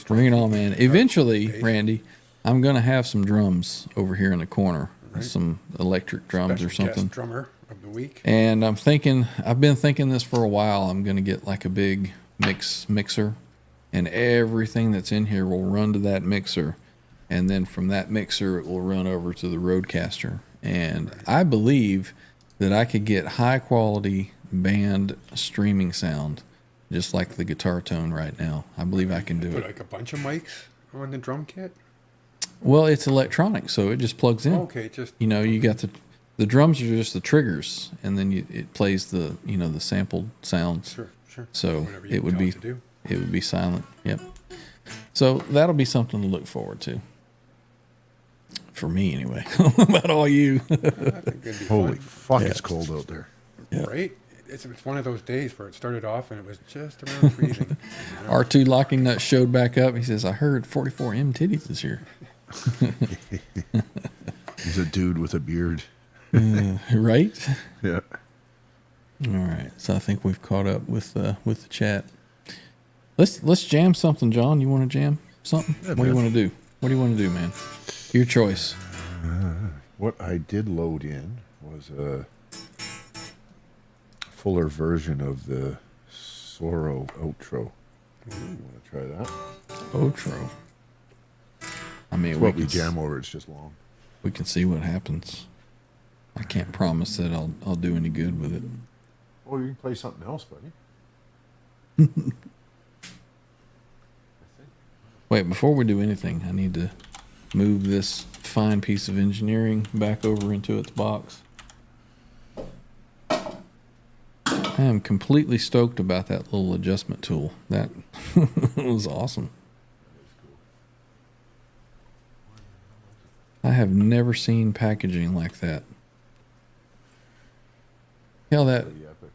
Bring it on, man. Eventually, Randy, I'm going to have some drums over here in the corner. Right. Some electric drums Special or something. Guest drummer of the week. And I've been thinking this for a while. I'm going to get like a big mixer. And everything that's in here will run to that mixer. And then from that mixer, it will run over to the Rodecaster. And I believe that I could get high quality band streaming sound, just like the guitar tone right now. I believe I can do it. Put like a bunch of mics on the drum kit? Well, it's electronic, so it just plugs in. Okay, just... you got the drums are just the triggers, and then it plays the sampled sounds. Sure. So it would be silent. Yep. So that'll be something to look forward to. For me, anyway. About all you. Holy fuck, it's cold out there. Yeah. Right? It's one of those days where it started off and it was just around freezing. R2 Locking Nut showed back up. He says, I heard 44M titties this year. He's a dude with a beard. Right? Yeah. All right. So I think we've caught up with the chat. Let's jam something, John. You want to jam something? Yeah, what do you want to do? What do you want to do, man? Your choice. What I did load in was a fuller version of the Sorrow outro. You want to try that? Outro. I mean, It's what we jam over. It's just long. We can see what happens. I can't promise that I'll do any good with it. Oh, you can play something else, buddy. Wait, before we do anything, I need to move this fine piece of engineering back over into its box. I am completely stoked about that little adjustment tool. That was awesome. I have never seen packaging like that. How that?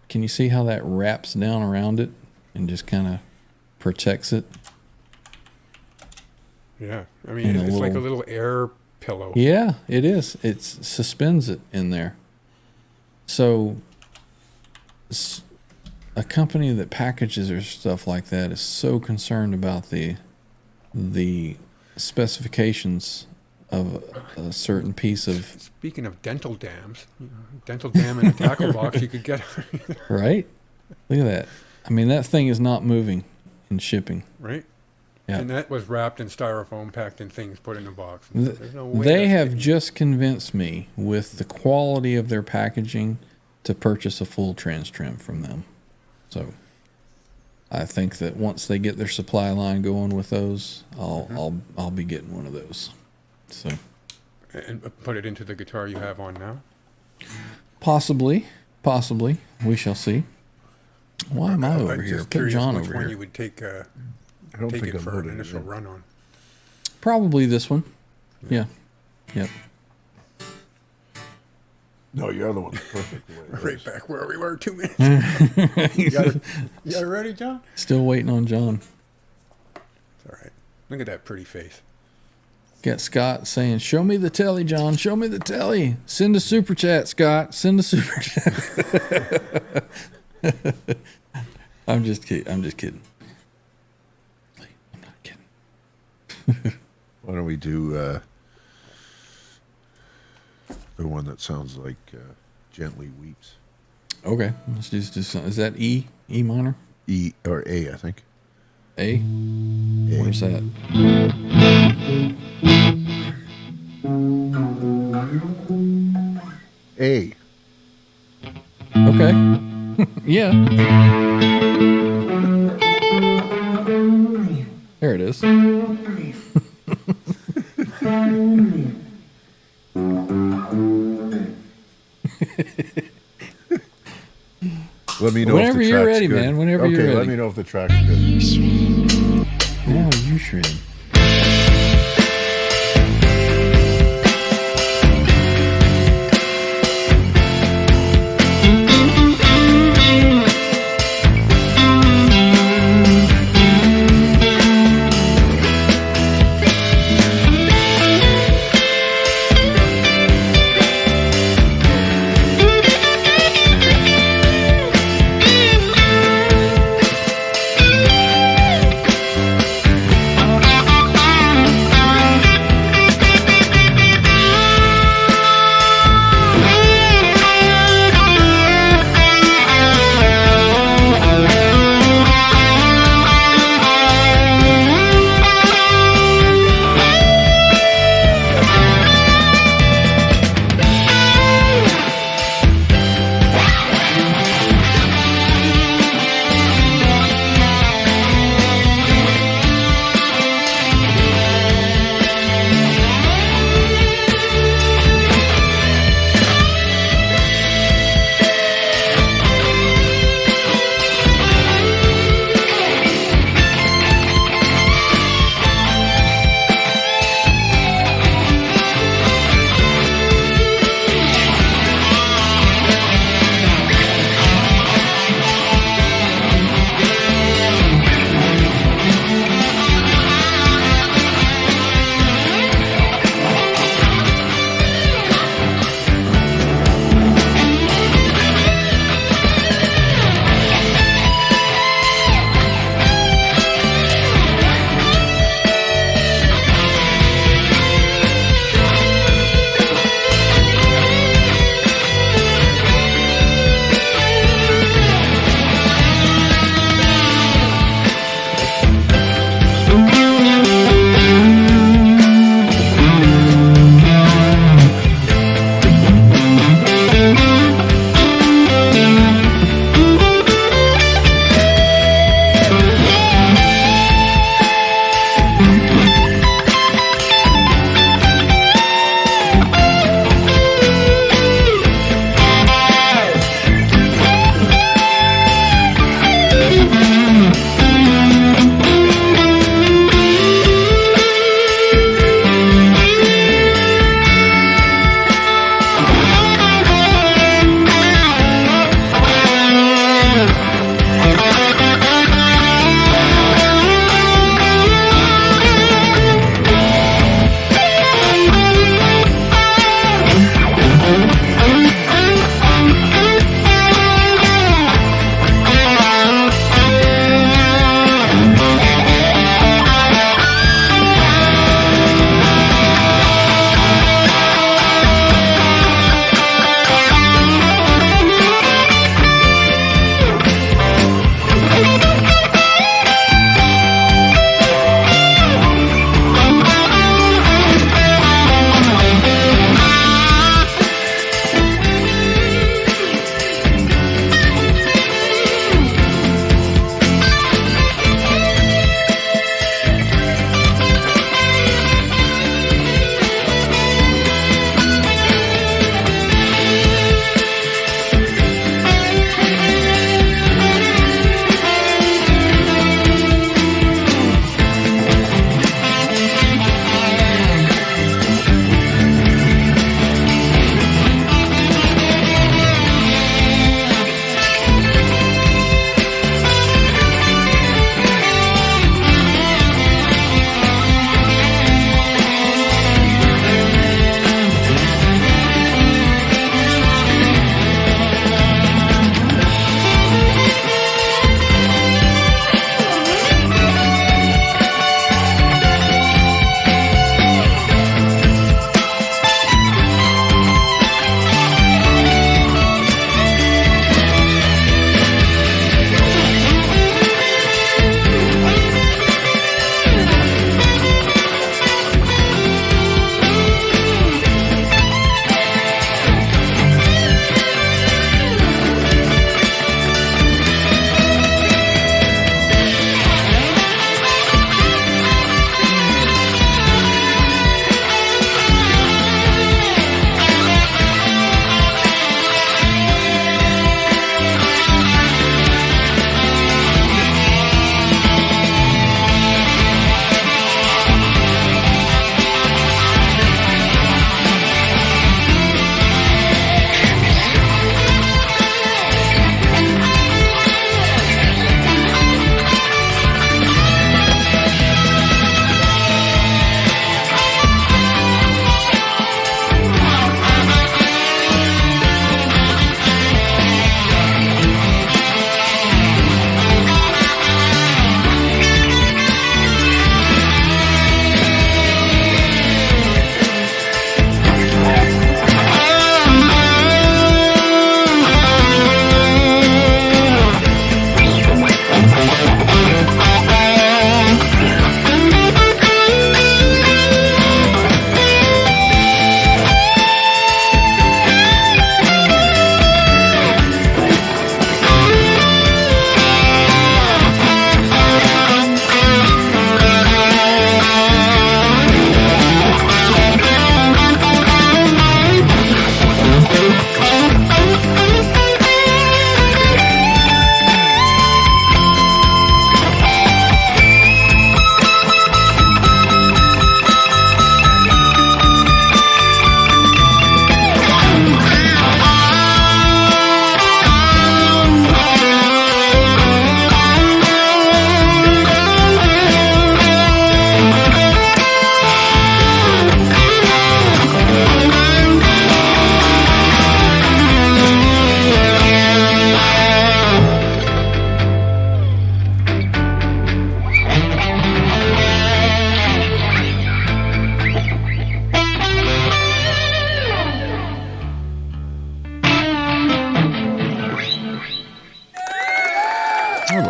Can you see how that wraps down around it and just kind of protects it? Yeah, I mean, it's like a little air pillow. Yeah, it is. It suspends it in there. So a company that packages or stuff like that is so concerned about the specifications of a certain piece of. Speaking of dental dams, dental dam in a tackle box you could get. Right? Look at that. I mean, that thing is not moving in shipping. Right? Yeah. And that was wrapped in styrofoam, packed in things, put in a box. There's no way They that's have sticky. just convinced me with the quality of their packaging to purchase a full TransTrem from them. So I think that once they get their supply line going with those, I'll be getting one of those. So And put it into the guitar you have on now. possibly, we shall see. Why am I over I'm here? just Put curious John which over one here. you would take I don't take think it I'm for putting an it initial in. run on. Probably this one. Yeah. Yep. No, your other one's perfect. The way it Right is. back where we were 2 minutes. You got it ready, John? Still waiting on John. It's all right. Look at that pretty face. Got Scott saying, "Show me the telly, John. Show me the telly. Send a super chat, Scott. Send a super chat." I'm just kidding. I'm not kidding. Why don't we do the one that sounds like Gently Weeps? Okay, let's just do something. Is that E minor? E or A, I think. A? Where's that? A. Okay. Yeah. There it is. Let me know Whenever if the you're track's ready, good. man. Whenever you're Okay, let ready. me know if the track's good. Oh, you shred.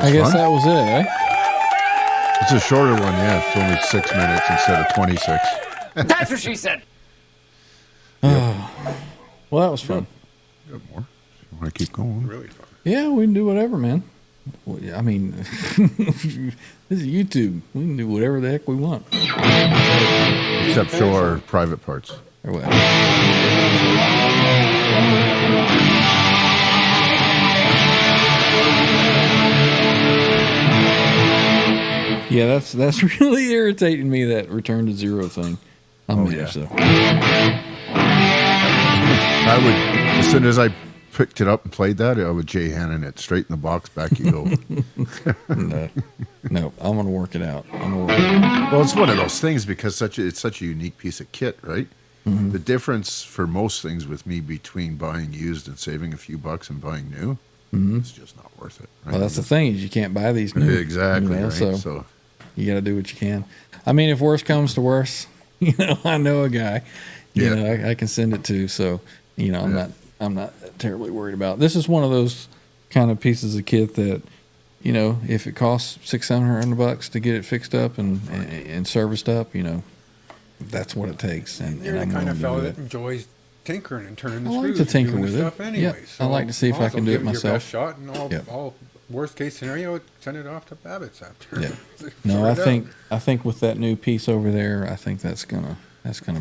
I guess fun. that was it, eh? It's a shorter one, yeah. It's only 6 minutes instead of 26. That's what she said. Well, that was fun. Got more. You want to keep going? Really fun. Yeah, we can do whatever, man. Well, yeah, I mean, this is YouTube. We can do whatever the heck we want. Except show our private parts. Or what? Yeah, that's really irritating me, that return to zero thing. I'm managed though. I would, as soon as I picked it up and played that, I would Jay Hannon it straight in the box. Back you go. No, I'm gonna work it out. Well, it's one of those things because it's such a unique piece of kit, right? Mm-hmm. The difference for most things with me between buying used and saving a few bucks and buying new, it's just not worth it. Right? Well, that's the thing, is you can't buy these new. Exactly. You know, Right? so you got to do what you can. I mean, if worse comes to worse, I know a guy, you know, I can send it to. So, I'm not terribly worried about. This is one of those kind of pieces of kit that, if it costs $600-$700 to get it fixed up and serviced up, that's what it takes. And You're the I'm kind willing of to fellow do that it. enjoys tinkering and turning the I like screws to and tinker doing with the it. stuff anyway. Yeah, I like to see if I can do it give myself. Your best shot, and Yep. all worst case scenario, send it off to Babbitt's after. Yeah. Sort No, it out. I think with that new piece over there, I think that's gonna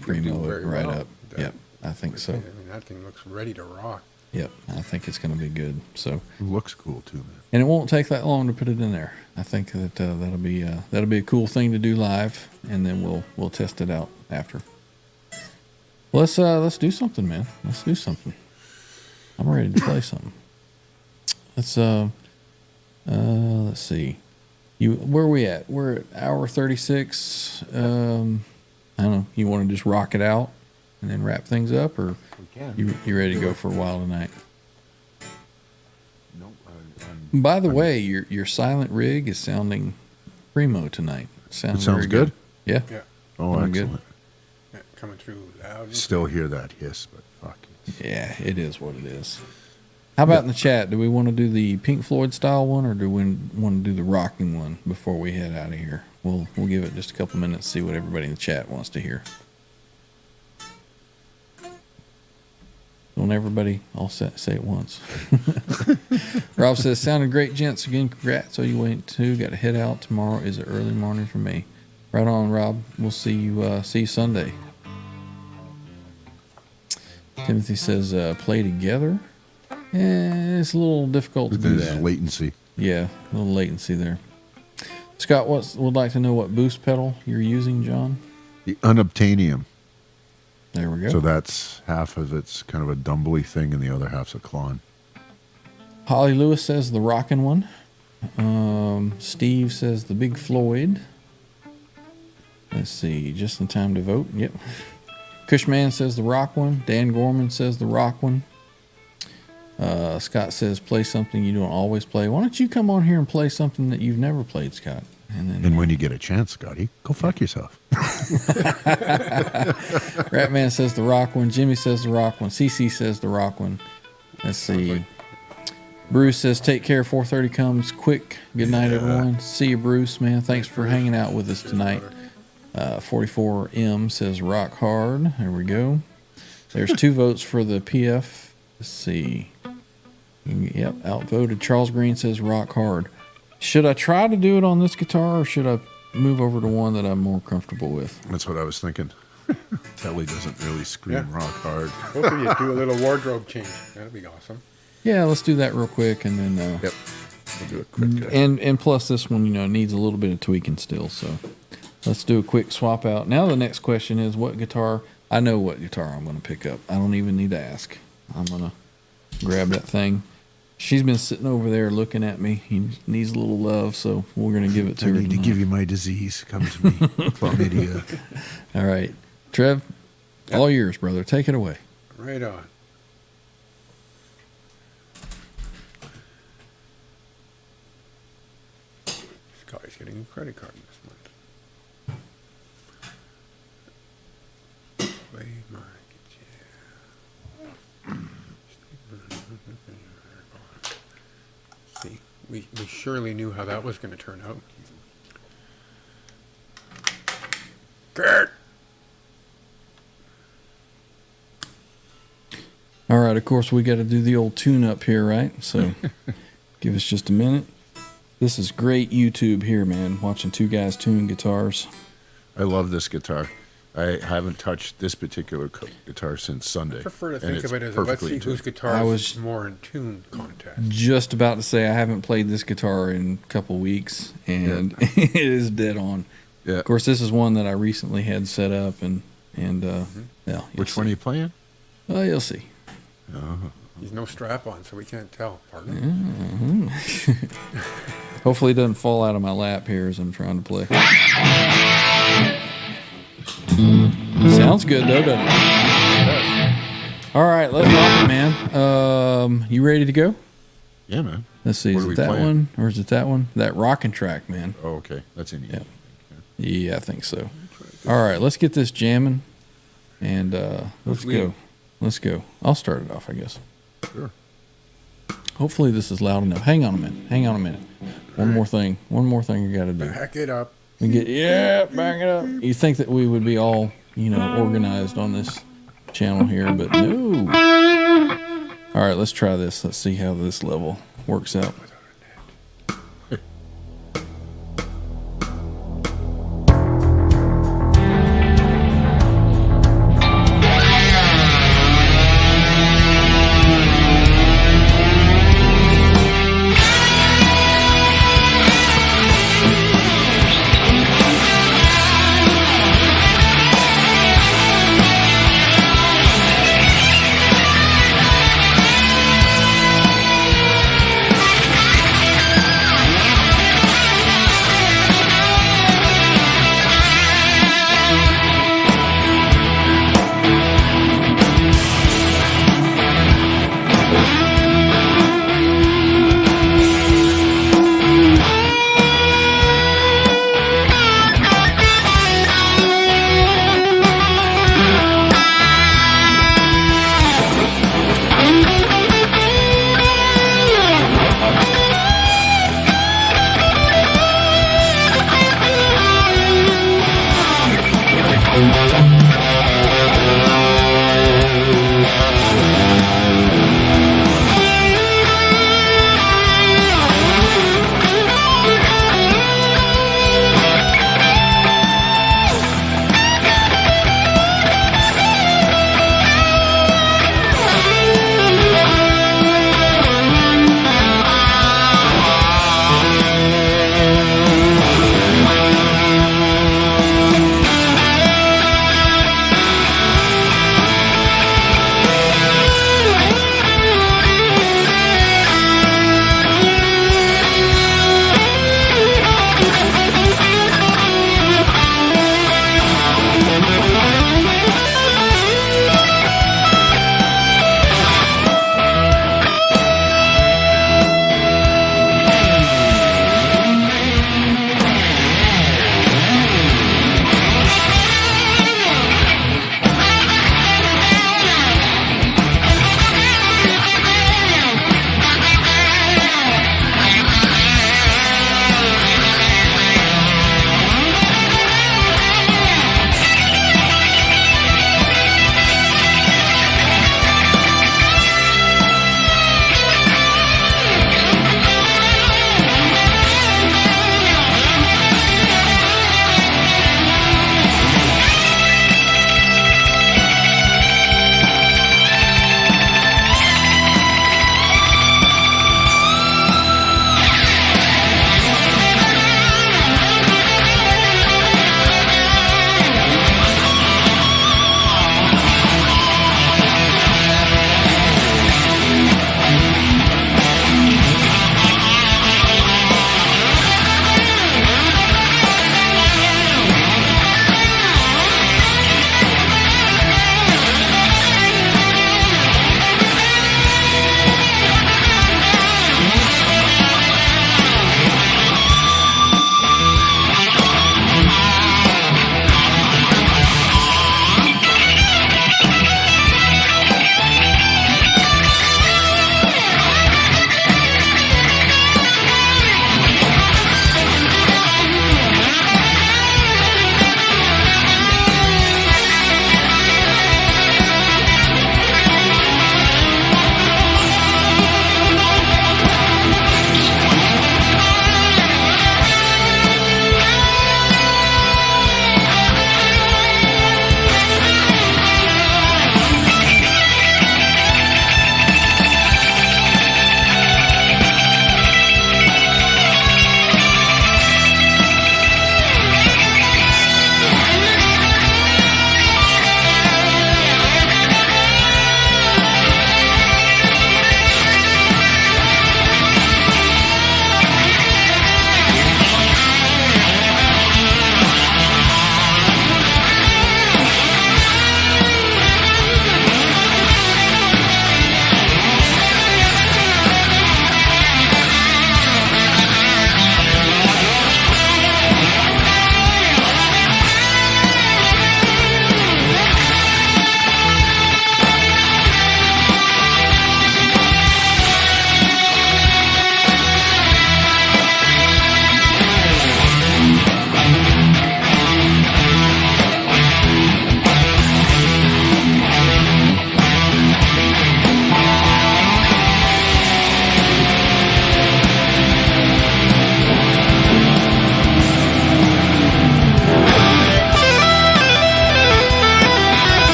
primo do it very right well up. with that. Yep, I think I so. mean, that thing looks ready to rock. Yep, I think it's gonna be good. So, It looks cool too, man. and it won't take that long to put it in there. I think that that'll be a cool thing to do live, and then we'll test it out after. Let's do something, man. Let's do something. I'm ready to play something. Let's see. Where are we at? We're at hour 36. I don't know. You want to just rock it out and then wrap things up, or you ready to go for a while tonight? No, By the way, your silent rig is sounding primo tonight. it sounds good. Yeah. Yeah, Oh, Sounding good. excellent. yeah, coming through loud. and Still hear that hiss, but fuck it. Yeah, it is what it is. How about in the chat? Do we want to do the Pink Floyd style one, or do we want to do the rocking one before we head out of here? We'll give it just a couple minutes, see what everybody in the chat wants to hear. Don't everybody all say it once. Rob says, sounded great, gents. Again, congrats. So you went to, got to head out tomorrow. Is it early morning for me? Right on, Rob. We'll see you Sunday. Timothy says, play together. It's a little difficult to do There's that. latency. Yeah, a little latency there. Scott would like to know what boost pedal you're using, John. The unobtainium. There we go. So that's half of it's kind of a dumbly thing, and the other half's a clon. Holly Lewis says the rockin' one. Steve says the Big Floyd. Let's see, just in time to vote. Yep. Cushman says the rock one. Dan Gorman says the rock one. Scott says play something you don't always play. Why don't you come on here and play something that you've never played, Scott? And when you get a chance, Scotty, go fuck yourself. Ratman says the rock one. Jimmy says the rock one. CC says the rock one. Let's see. Bruce says take care. 4:30 comes quick. Good night, everyone. See you, Bruce, man. Thanks for hanging out with us tonight. 44M says rock hard. There we go. There's 2 votes for the PF. Let's see. Yep, outvoted. Charles Green says rock hard. Should I try to do it on this guitar, or should I move over to one that I'm more comfortable with? That's what I was thinking. Telly doesn't really scream Yeah. rock hard. Both of you do a little wardrobe change. That'd be awesome. Yeah, let's do that real quick, and then Yep. We'll do it quick. and plus this one, needs a little bit of tweaking still. So let's do a quick swap out. Now the next question is, what guitar? I know what guitar I'm going to pick up. I don't even need to ask. I'm going to grab that thing. She's been sitting over there looking at me. He needs a little love, so we're going to give it to I her. need to tonight. give you my disease. Come to me. Chlamydia. All right, Trev, all yours, brother. Take it away. Right on. Scotty's getting a credit card this month. Play my guitar. See, we surely knew how that was going to turn out. Kurt! All right, of course, we got to do the old tune-up here, right? So give us just a minute. This is great YouTube here, man, watching two guys tune guitars. I love this guitar. I haven't touched this particular guitar since Sunday. I prefer to and think it's of it as a let's perfectly see whose tuned. guitar I is was more in tune contest. just about to say I haven't played this guitar in a couple weeks, and it is dead on. Yeah. Of course, this is one that I recently had set up, and yeah. Which one are you playing? Oh, you'll see. He's no strap on, so we can't tell. Pardon? Hopefully, it doesn't fall out of my lap here as I'm trying to play. Sounds good though, doesn't it? All right, let's rock it, man. You ready to go? Yeah, man. Let's see. What Is are it we that playing? one or is it that one? That rockin' track, man. Oh, okay. That's in Yeah. Yeah, I think so. All right, let's get this jamming, and let's go. Let's go. I'll start it off, I guess. Sure. Hopefully this is loud enough. Hang on a minute. One more thing you got to do. Back it up. Back it up. You think that we would be all, organized on this channel here, but no. All right, let's try this. Let's see how this level works out.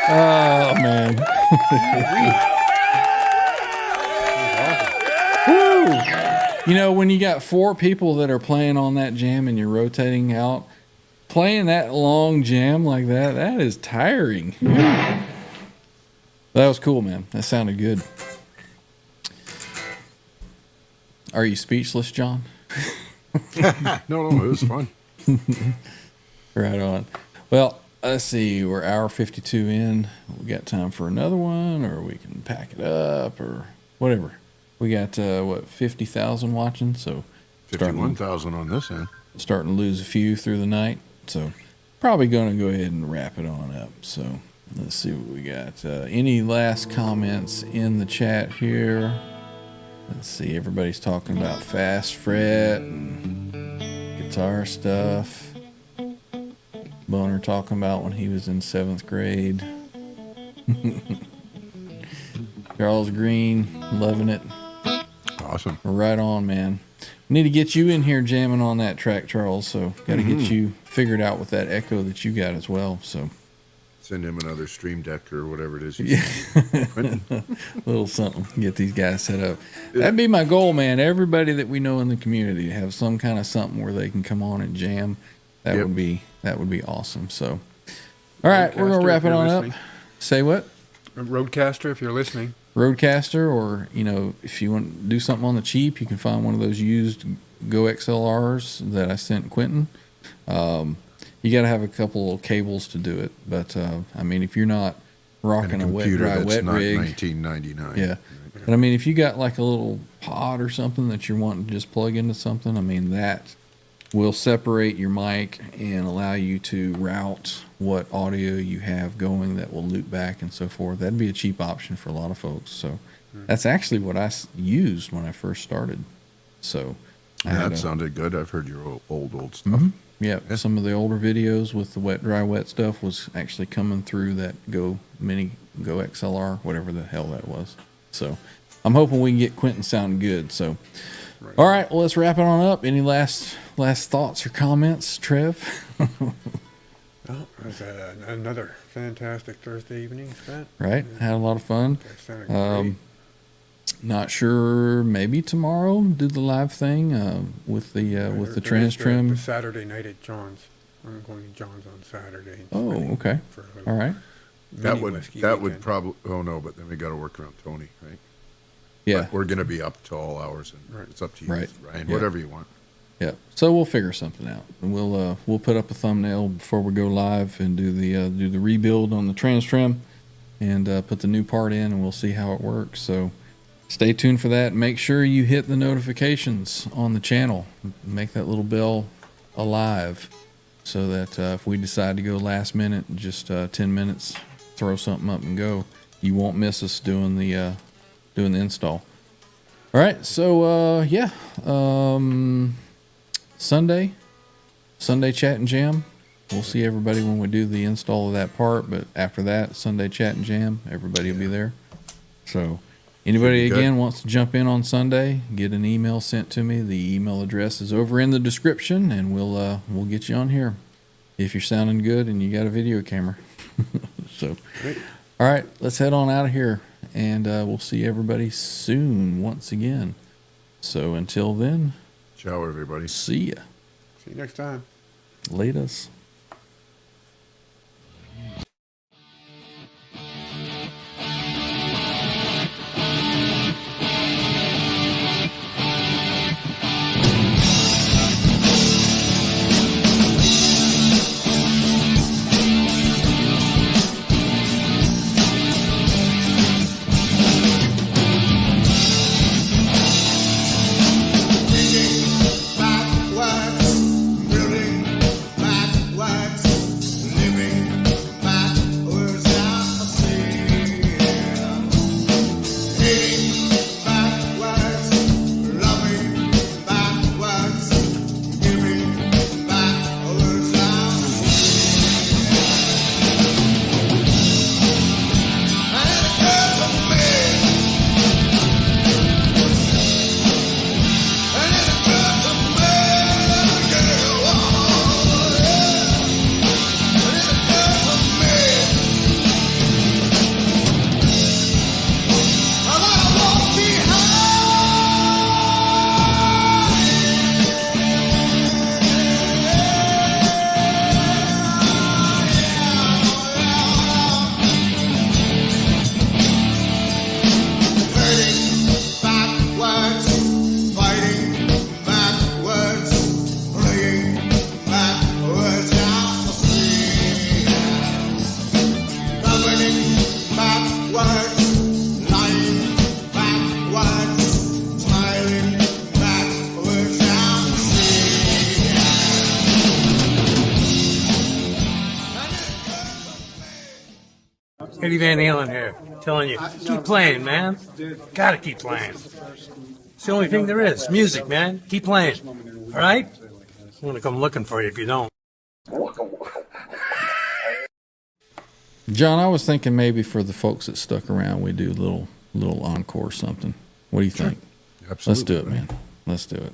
Oh man. Woo! You know, when you got 4 people that are playing on that jam and you're rotating out, playing that long jam like that, that is tiring. That was cool, man. That sounded good. Are you speechless, John? No, it was fun. Right on. Well, let's see. We're hour 52 in. We got time for another one, or we can pack it up, or whatever. We got, 50,000 watching, so 51,000 on this end. starting to lose a few through the night. So probably going to go ahead and wrap it on up. So let's see what we got. Any last comments in the chat here? Let's see. Everybody's talking about fast fret and guitar stuff. Boner talking about when he was in 7th grade. Charles Green, loving it. Awesome. Right on, man. We need to get you in here jamming on that track, Charles. So got to get you figured out with that echo that you got as well. So send him another stream deck or whatever it is. Little something. Get these guys set up. That'd be my goal, man. Everybody that we know in the community have some kind of something where they can come on and jam. That would be awesome. So, all right, we're gonna wrap it on up. Say what? Roadcaster, if you're listening. Roadcaster, or if you want to do something on the cheap, you can find one of those used Go XLRs that I sent Quentin. You got to have a couple of cables to do it, but I mean, if you're not rocking a wet dry wet rig, 1999. yeah. But I mean, if you got like a little pod or something that you're wanting to just plug into something, I mean, that will separate your mic and allow you to route what audio you have going that will loop back and so forth. That'd be a cheap option for a lot of folks. So that's actually what I used when I first started. So that sounded good. I've heard your old stuff. Yeah, some of the older videos with the wet, wet stuff was actually coming through that Go XLR, whatever the hell that was. So I'm hoping we can get Quentin sounding good. So, all right, well, let's wrap it on up. Any last thoughts or comments, Trev? Well, it was another fantastic Thursday evening spent. Right, had a lot of fun. That sounded great. Not sure. Maybe tomorrow do the live thing with the TransTrem. The Saturday night at John's. I'm going to John's on Saturday. Oh, okay. All right. That would probably. Oh no, but then we got to work around Tony, right? Yeah. But we're going to be up to all hours, and it's up to you, Right. Ryan. Yeah. Whatever you want. Yeah. So we'll figure something out, and we'll put up a thumbnail before we go live and do the rebuild on the TransTrem, and put the new part in, and we'll see how it works. So. Stay tuned for that. Make sure you hit the notifications on the channel. Make that little bell alive so that if we decide to go last minute, just 10 minutes, throw something up and go, you won't miss us doing the install. All right, so Sunday chat and jam. We'll see everybody when we do the install of that part, but after that, Sunday chat and jam, everybody will be there. So anybody again wants to jump in on Sunday, get an email sent to me. The email address is over in the description, and we'll get you on here if you're sounding good and you got a video camera. So, all right, let's head on out of here, and we'll see everybody soon once again. So until then, ciao, everybody. See ya. See you next time. Laters. Eddie Van Halen here, telling you, keep playing, man. Gotta keep playing. It's the only thing there is. Music, man. Keep playing. All right? I'm gonna come looking for you if you don't. John, I was thinking maybe for the folks that stuck around, we do a little encore or something. What do you think? Absolutely. Let's do it, man. Let's do it.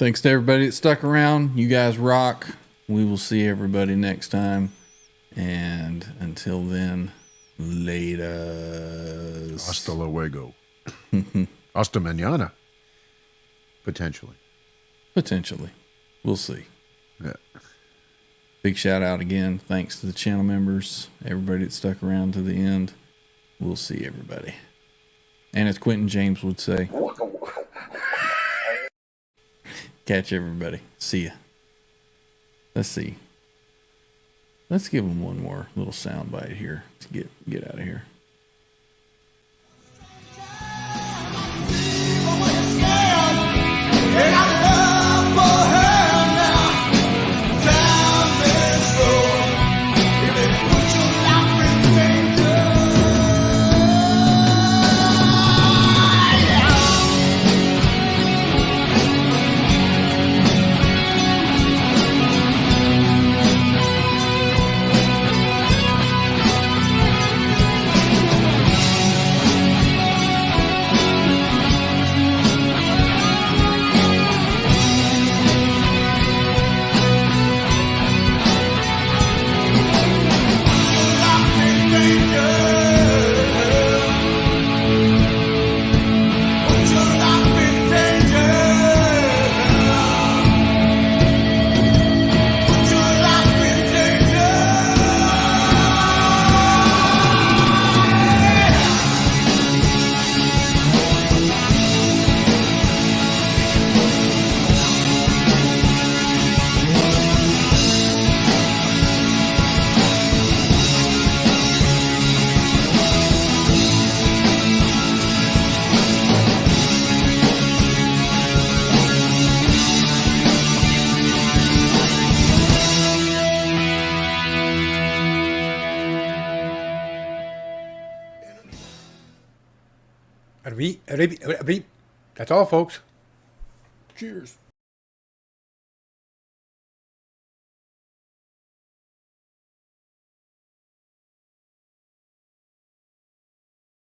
Thanks to everybody that stuck around. You guys rock. We will see everybody next time. And until then, later. Hasta luego. Hasta mañana. Potentially. Potentially. We'll see. Yeah. Big shout out again. Thanks to the channel members, everybody that stuck around to the end. We'll see everybody. And as Quentin James would say, catch everybody. See ya. Let's see. Let's give them one more little sound bite here to get out of here. That's all, folks. Cheers.